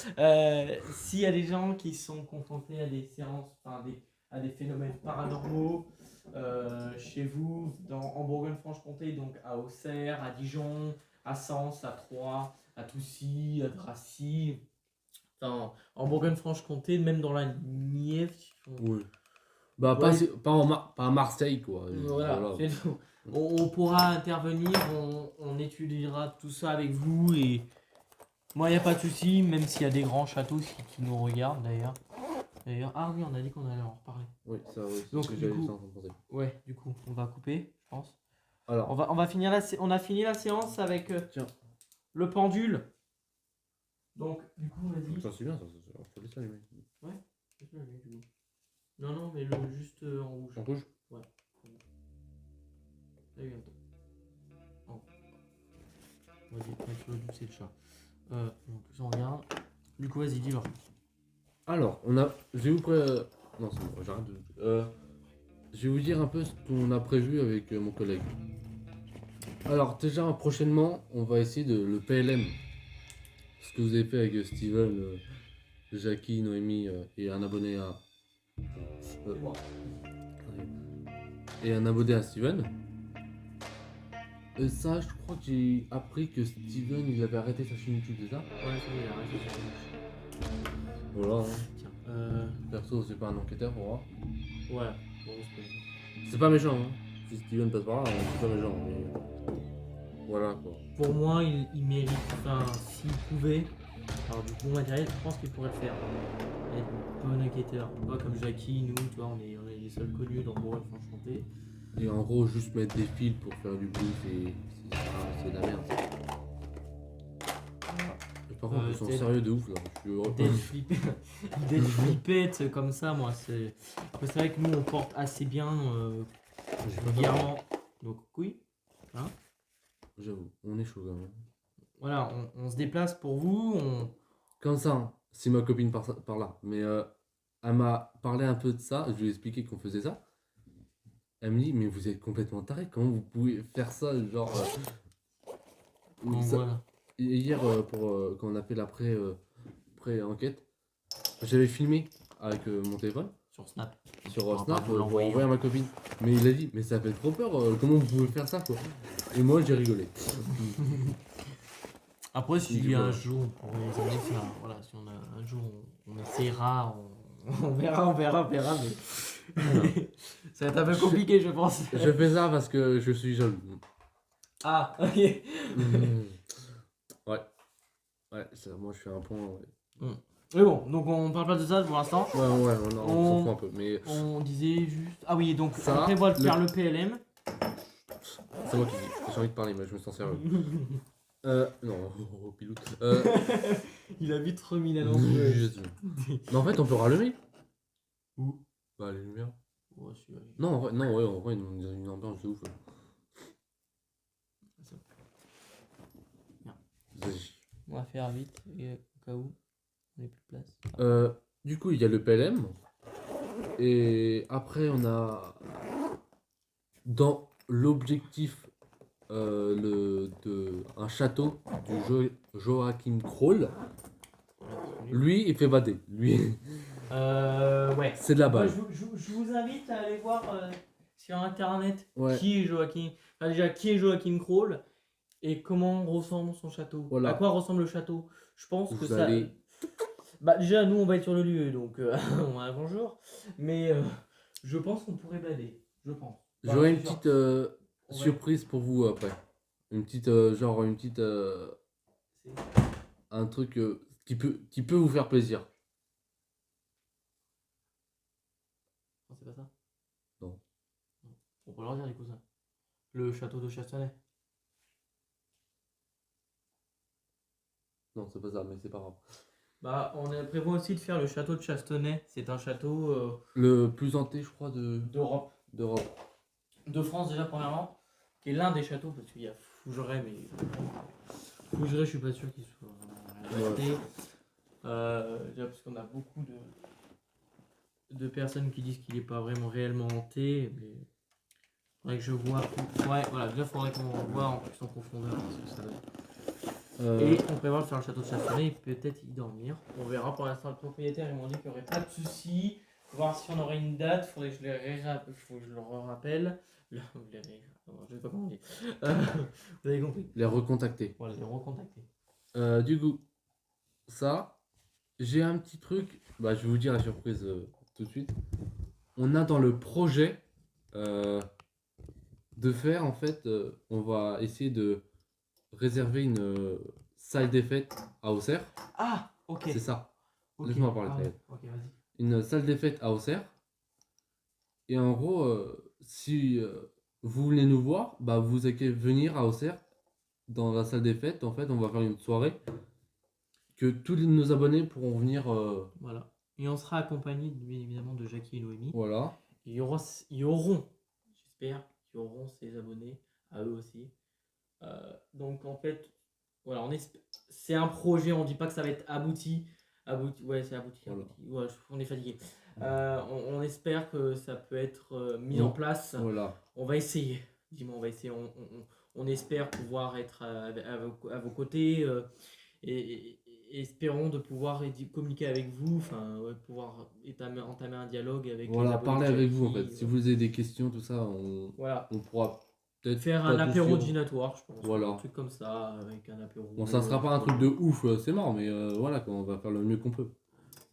S'il y a des gens qui sont confrontés à des séances, enfin à des phénomènes paranormaux chez vous, en Bourgogne-Franche-Comté, donc à Auxerre, à Dijon, à Sens, à Troyes, à Toussy, à Dracy, enfin, en Bourgogne-Franche-Comté, même dans la Nièvre. Oui. Bah, Ouais. pas à Marseille, quoi. Voilà, c'est tout. On pourra intervenir, on étudiera tout ça avec vous et moi il n'y a pas de souci, même s'il y a des grands châteaux qui nous regardent d'ailleurs. Ah oui, on a dit qu'on allait en reparler. Oui, ça, oui. Donc, c'est ce que du j'avais coup- juste en train de penser. Ouais, du coup, on va couper, je pense. Alors, On va finir on a fini la séance avec tiens, le pendule. Donc, du coup, vas-y. ça c'est bien, ça. Faut laisser allumer. Non, mais juste en rouge. En rouge? Là, il vient de- Oh. Vas-y, mettre le doux, c'est le chat. Donc, j'en regarde. Du coup, vas-y, dis-leur. Alors, je vais vous non, c'est bon, j'arrête de. Je vais vous dire un peu ce qu'on a prévu avec mon collègue. Alors, déjà, prochainement, on va essayer de le PLM. Ce que vous avez fait avec Steven, Jackie, Noémie et un abonné à. Et un abonné à Steven. Ça, je crois que j'ai appris que Steven il avait arrêté sa chaîne YouTube, c'est ça? Ouais, ça y est, arrête, c'est Voilà. Hein. Tiens, Perso, c'est pas un enquêteur pour moi. ouais, bon, c'est pas grave. C'est pas méchant, hein. Si Steven passe par là, c'est pas méchant. Mais... Voilà quoi. Pour moi, il mérite, enfin, s'il pouvait, alors du bon matériel, je pense qu'il pourrait le faire. Être bon enquêteur. Pas comme Jackie, nous, tu vois, on est les seuls connus dans Bourgogne-Franche-Comté. Et en gros, juste mettre des fils pour faire du bruit, c'est de la merde. Et par contre, ils sont sérieux de ouf là. Je suis heureux. Des flippettes comme ça, moi, c'est vrai que nous, on porte assez bien J'ai pas régulièrement. Donc, oui. Hein, j'avoue, on est chaud quand même. voilà, on se déplace pour vous. Comme ça, hein, c'est ma copine par là. Mais elle m'a parlé un peu de ça. Je lui ai expliqué qu'on faisait ça. Elle me dit, mais vous êtes complètement taré. Comment vous pouvez faire ça? Genre. Donc, ça- voilà. Hier, quand on a fait la pré-enquête, j'avais filmé avec mon téléphone Sur Snap. sur On va Snap pas vous pour l'envoyer. envoyer à ma copine. Mais il a dit, mais ça fait trop peur. Comment vous pouvez faire ça quoi? Et moi, j'ai rigolé. Après, si Du coup, un jour on pourrait les amener faire, voilà, si on a un jour on essaiera, on verra, mais ça va être un peu compliqué, je pense. Je fais ça parce que je suis jaloux. Ah, ok. Ouais. Ouais, moi je suis un point. Ouais, Mais bon, donc on parle pas de ça pour l'instant. ouais, on s'en fout un peu. Mais On disait juste. Ah oui, donc ça, on prévoit de faire le PLM. c'est moi qui dis. J'ai envie de parler, mais je me sens sérieux. Non, piloute. Il a vite remis la Jésus. Mais en fait, on peut rallumer. Où? Bah, les lumières. Ouais, celui-là, Non, en vrai, une ambiance de ouf. ça. Vas-y. On va faire vite, et au cas où on n'ait plus de place. Du coup, il y a le PLM. Et après, on a dans l'objectif un château du Joachim Kroll. Lui, il fait bader. Lui, Ouais. c'est de la Moi, balle. je vous invite à aller voir sur internet Ouais. qui est Joachim. Enfin, déjà, qui est Joachim Kroll et comment ressemble son château. Voilà. À quoi ressemble le château. Je pense que Vous ça. allez- Bah, déjà, nous, on va être sur le lieu, donc on va bonjour. Mais je pense qu'on pourrait bader. Je pense. Bah, J'aurai c'est une sûr. petite On va- surprise pour vous après. Une petite, C'est- un truc qui peut vous faire plaisir. Non, c'est pas ça. Non. On peut leur dire du coup ça. Le château de Chassenay. Non, c'est pas ça, mais c'est pas grave. Bah, on prévoit aussi de faire le château de Chastenay. C'est un château Le plus hanté, je crois, d'Europe. d'Europe. De France déjà premièrement. Qui est l'un des châteaux, parce qu'il y a Fougeray, mais Fougeray, je suis pas sûr qu'il soit vraiment hanté. Déjà parce qu'on a beaucoup de personnes qui disent qu'il n'est pas vraiment réellement hanté. Mais faudrait que je vois. Ouais, voilà, déjà faudrait qu'on voit en plus en profondeur parce que ça doit être. Et on prévoit de faire le château de Chassenay et peut-être y dormir. On verra. Pour l'instant, le propriétaire, ils m'ont dit qu'il n'y aurait pas de soucis. Voir si on aurait une date. Faudrait que je le rappelle. Je sais pas comment on dit. Vous avez compris. Les recontacter. Voilà, les recontacter. Du coup, ça, j'ai un petit truc. Bah, je vais vous dire la surprise tout de suite. On a dans le projet de faire, en fait, on va essayer de réserver une salle des fêtes à Auxerre. Ah, ok. C'est ça. Ok. Laisse-moi parler. Ah ouais. Ok, vas-y. Une salle des fêtes à Auxerre. Et en gros, si vous voulez nous voir, bah, vous avez qu'à venir à Auxerre dans la salle des fêtes. En fait, on va faire une soirée que tous nos abonnés pourront venir. Voilà. Et on sera accompagné bien évidemment de Jackie et Noémie. Voilà. Il y auront, j'espère, qu'il y auront ses abonnés à eux aussi. Donc en fait, voilà, c'est un projet, on dit pas que ça va être abouti. Ouais, c'est abouti. Voilà. Abouti. Ouais, on est fatigué. On espère que ça peut être mis en place. Voilà. On va essayer. Dis-moi, on va essayer. On espère pouvoir être à vos côtés et espérons de pouvoir communiquer avec vous, enfin, ouais, pouvoir entamer un dialogue avec les Voilà, abonnés parler de avec vous en Jackie, fait. Si vous avez des questions, tout ça, voilà. on pourra peut-être Faire un pas apéro tout suivre. dînatoire, je pense. Voilà. Un truc comme ça, avec un apéro. Bon, ça sera pas un truc de ouf, c'est mort, mais voilà, quoi, on va faire le mieux qu'on peut.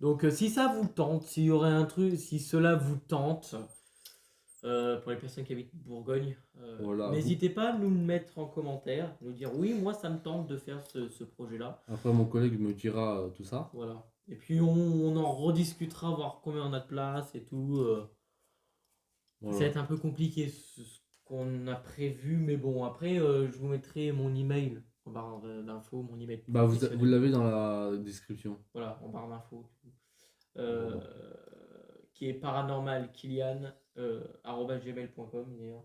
Donc, si ça vous tente, s'il y aurait un truc, si cela vous tente, pour les personnes qui habitent Bourgogne, Voilà. n'hésitez pas à nous le mettre en commentaire, nous dire oui, moi ça me tente de faire ce projet-là. Après, mon collègue me dira tout ça. Voilà. Et puis on en rediscutera, voir combien on a de place et tout. Voilà. Ça va être un peu compliqué ce qu'on a prévu, mais bon, après, je vous mettrai mon email en barre d'infos, mon email. Bah, vous professionnel. l'avez dans la description. Voilà, en barre d'infos. Qui est paranormalkilian@gmail.com d'ailleurs.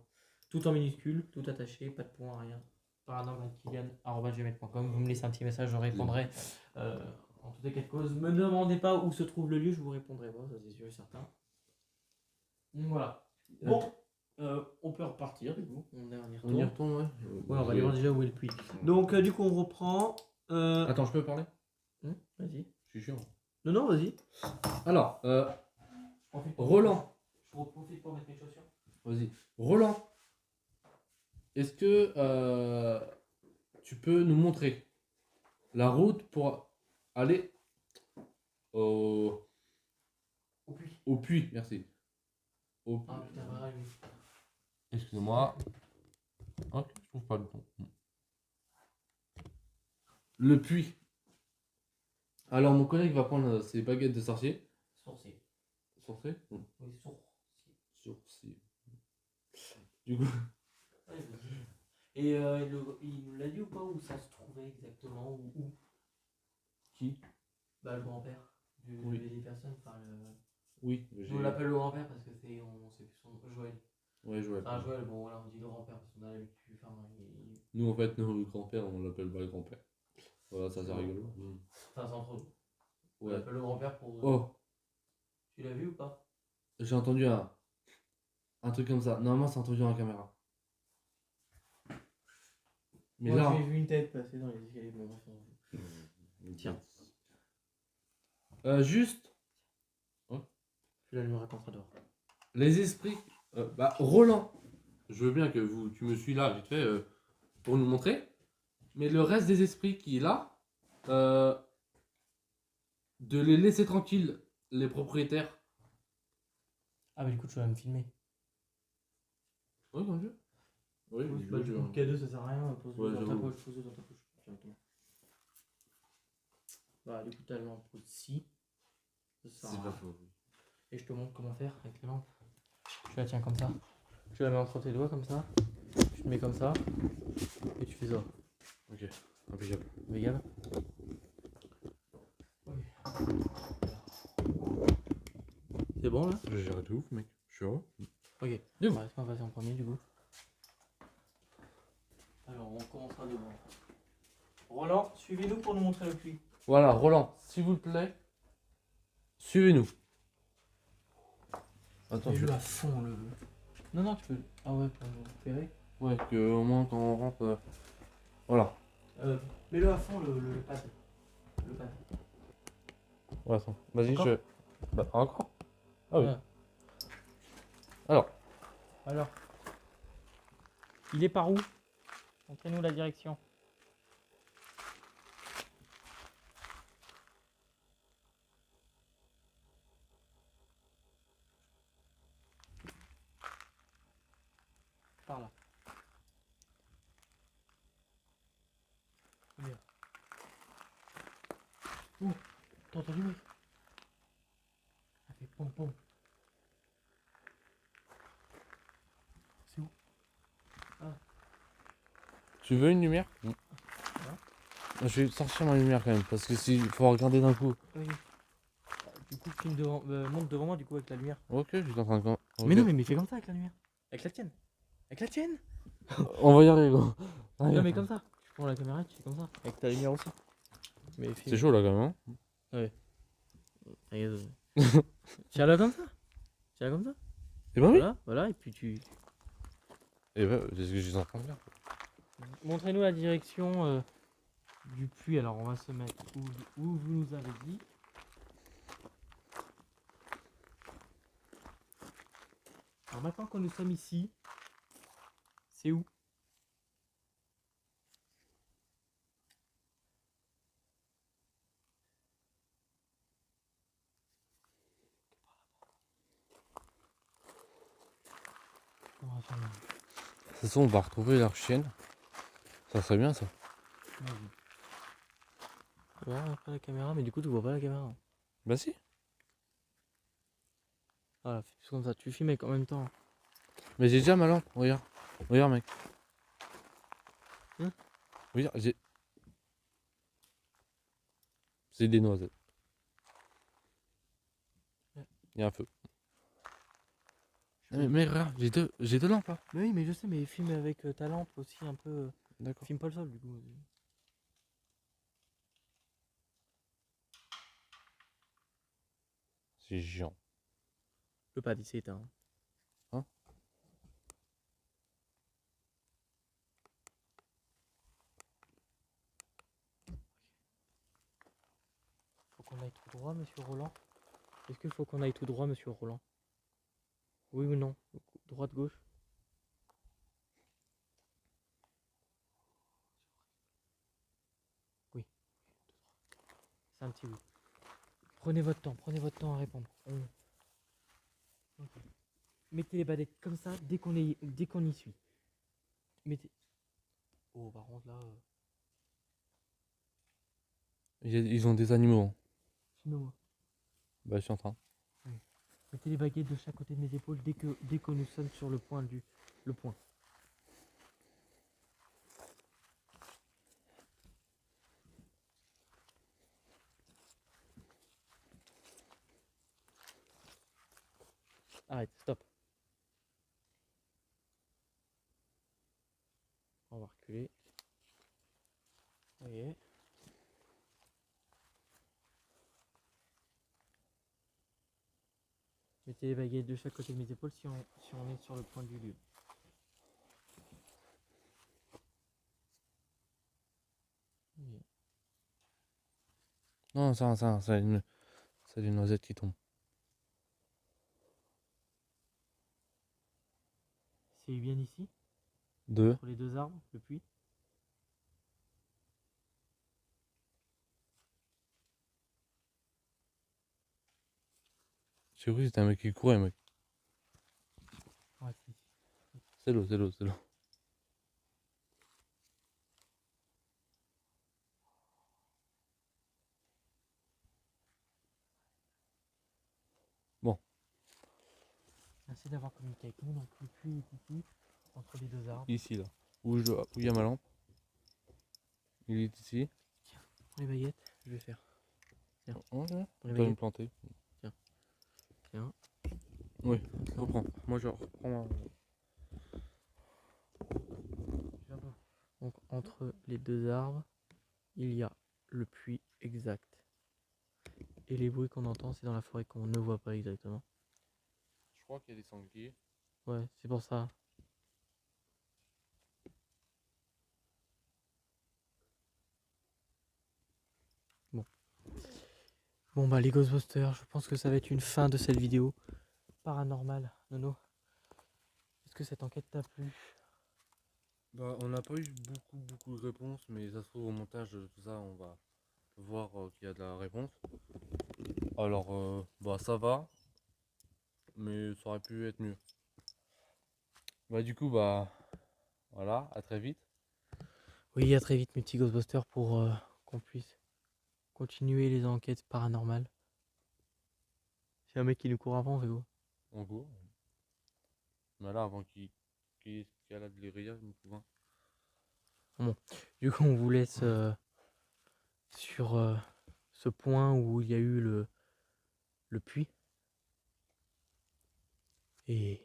Tout en minuscule, tout attaché, pas de point, rien. paranormalkilian@gmail.com. Vous me laissez un petit message, je répondrai. En tout état de cause, me demandez pas où se trouve le lieu, je vous répondrai pas, ça c'est sûr et certain. Voilà. Bon, on peut repartir du coup. On y retourne. On y retourne, ouais. Ouais, on va aller voir déjà où est le puits. Donc, du coup, on reprend. Attends, je peux parler? Vas-y. Je suis chiant. Non, vas-y. Alors, Roland. Je profite pour mettre mes chaussures. Vas-y. Roland, est-ce que tu peux nous montrer la route pour aller au puits. Au puits, merci. Ah putain, pareil. Excusez-moi. Ok, je trouve pas le nom. Le puits. Alors, mon collègue va prendre ses baguettes de sorcier. Sourcier. Sorcier? Oui, sourcier. Sorcier. Du coup, Ouais, vas-y. Et il nous l'a dit ou pas où ça se trouvait exactement ou où? qui? Bah le grand-père Oui. des personnes. Enfin, Oui, nous on l'appelle le grand-père parce que c'est plus son Joël. Ouais, je vois. Enfin Joël, bon voilà, on dit le grand-père parce qu'on a l'habitude. Enfin, Nous, en fait, nos grands-pères, on l'appelle pas le grand-père. Voilà, ça c'est bon. rigolo. Enfin, c'est entre nous. On Ouais. l'appelle le grand-père pour. Oh, Tu l'as vu ou pas? j'ai entendu un truc comme ça. Normalement, c'est entendu dans la caméra. Mais Moi là. j'ai vu une tête passer dans les escaliers. Bon, bref, tiens. Juste, Tu la lui raconteras dehors. les esprits. Bah, Roland, je veux bien que tu me suis là, vite fait, pour nous montrer. Mais le reste des esprits qui est là, de les laisser tranquilles, les propriétaires. Ah, mais du coup, tu vas me filmer. Oui, comme Dieu. Oui, Bah, du coup, le K2 ça sert à rien. Pose-le Ouais, dans ta j'avoue. poche. Pose-le dans ta poche. Directement. Bah, du coup, t'as la lampe aussi. Ça sert à C'est rien. pas faux. Et je te montre comment faire avec la lampe. Tu la tiens comme ça. Tu la mets entre tes doigts comme ça. Tu te mets comme ça. Et tu fais ça. Ok, impeccable. Vegan. C'est bon là? Je gère de ouf, mec. Je suis heureux. Ok. Deux. Bah, laisse-moi passer en premier du coup. Alors, on commencera devant. Roland, suivez-nous pour nous montrer le puits. Voilà, Roland, s'il vous plaît, suivez-nous. Attends, Mets-le à fond le. Non, non, tu peux. Ah ouais, pour nous repérer. Ouais, que au moins quand on rentre. Voilà. Mets-le à fond le pad. Le pad. Ouais, attends. Vas-y, Encore je. Bah, encore. Ah oui. Ouais. Alors, Il est par où? Montrez-nous la direction. Par là. Bien. Oh, t'as entendu, mec? Ça fait pom pom. C'est où? tu veux une lumière? Je vais sortir ma lumière quand même, parce que s'il faut regarder d'un coup. Oui. Du coup, filme devant, monte devant moi du coup avec la lumière. Ok, je suis en train de. Ok. Mais non, mais fais comme ça avec la lumière. Avec la tienne. Avec la tienne. On va y arriver, gros. Non, mais comme ça. Tu prends la caméra et tu fais comme ça. Avec ta lumière aussi. Mais filme. C'est chaud là quand même. Hein. Regarde. Tiens-la comme ça. Tiens-la comme ça. Et bah oui. Voilà, voilà, et puis tu. Et bah, c'est ce que je suis en train de faire. Montrez-nous la direction du puits. Alors, on va se mettre où vous nous avez dit. Alors, maintenant que nous sommes ici, c'est où? On va faire là. De toute façon, on va retrouver leur chienne. Ça serait bien ça. Vas-y. Tu vois pas la caméra, mais du coup, tu vois pas la caméra. Bah si. Voilà, fais plus comme ça. Tu filmes avec en même temps. Mais j'ai déjà ma lampe, regarde. Regarde, mec. Hein? Regarde, j'ai. C'est des noisettes. Ouais. Il y a un feu. Mais regarde, j'ai deux lampes là. Mais oui, mais je sais, mais filme avec ta lampe aussi un peu. D'accord. Filme pas le sol du coup. C'est géant. Le pad, il s'est éteint. Hein? Faut qu'on aille tout droit, monsieur Roland. Est-ce qu'il faut qu'on aille tout droit, monsieur Roland? Oui ou non? Droite, gauche? Oui. C'est un petit oui. Prenez votre temps à répondre. Ok. Mettez les badettes comme ça dès qu'on y suit. mettez. Oh, par contre, là. Ils ont des animaux. Sinon, Bah, je suis en train. mettez les baguettes de chaque côté de mes épaules dès qu'on nous sonne sur le point le point. Arrête, stop. On va reculer. Voyez. Mettez les baguettes de chaque côté de mes épaules si on est sur le point du lieu. Bien. Non, c'est une noisette qui tombe. C'est bien ici, Deux. entre les deux arbres, le puits. J'ai cru que c'était un mec qui courait, mec. Ouais, si. C'est l'eau, c'est l'eau, c'est l'eau. Bon, Merci d'avoir communiqué avec nous. Donc le puits est ici, entre les deux arbres. ici, là. Où il y a ma lampe. Il est ici. Prends les baguettes, je vais faire. Ok. Prends Tu les dois me baguettes. planter. Tiens. Oui, reprends. Moi, je reprends. Donc entre les deux arbres, il y a le puits exact. Et les bruits qu'on entend, c'est dans la forêt qu'on ne voit pas exactement. Je crois qu'il y a des sangliers. Ouais, c'est pour ça. Bon. Bon bah les Ghostbusters, je pense que ça va être une fin de cette vidéo paranormale. Nono, est-ce que cette enquête t'a plu? Bah, on n'a pas eu beaucoup de réponses, mais ça se trouve au montage, tout ça, on va voir qu'il y a de la réponse. Alors, bah, ça va, mais ça aurait pu être mieux. Bah, du coup, bah, voilà, à très vite. Oui, à très vite mes petits Ghostbusters pour qu'on puisse continuer les enquêtes paranormales. C'est un mec qui nous court avant, c'est quoi? En gros. Mais là, avant qu'il escalade les rayons, nous pouvons. Du coup, on vous laisse sur ce point où il y a eu le puits. Et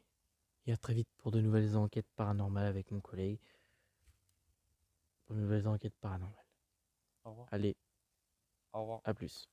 à très vite pour de nouvelles enquêtes paranormales avec mon collègue. Pour de nouvelles enquêtes paranormales. Au revoir. Allez, Au revoir. à plus.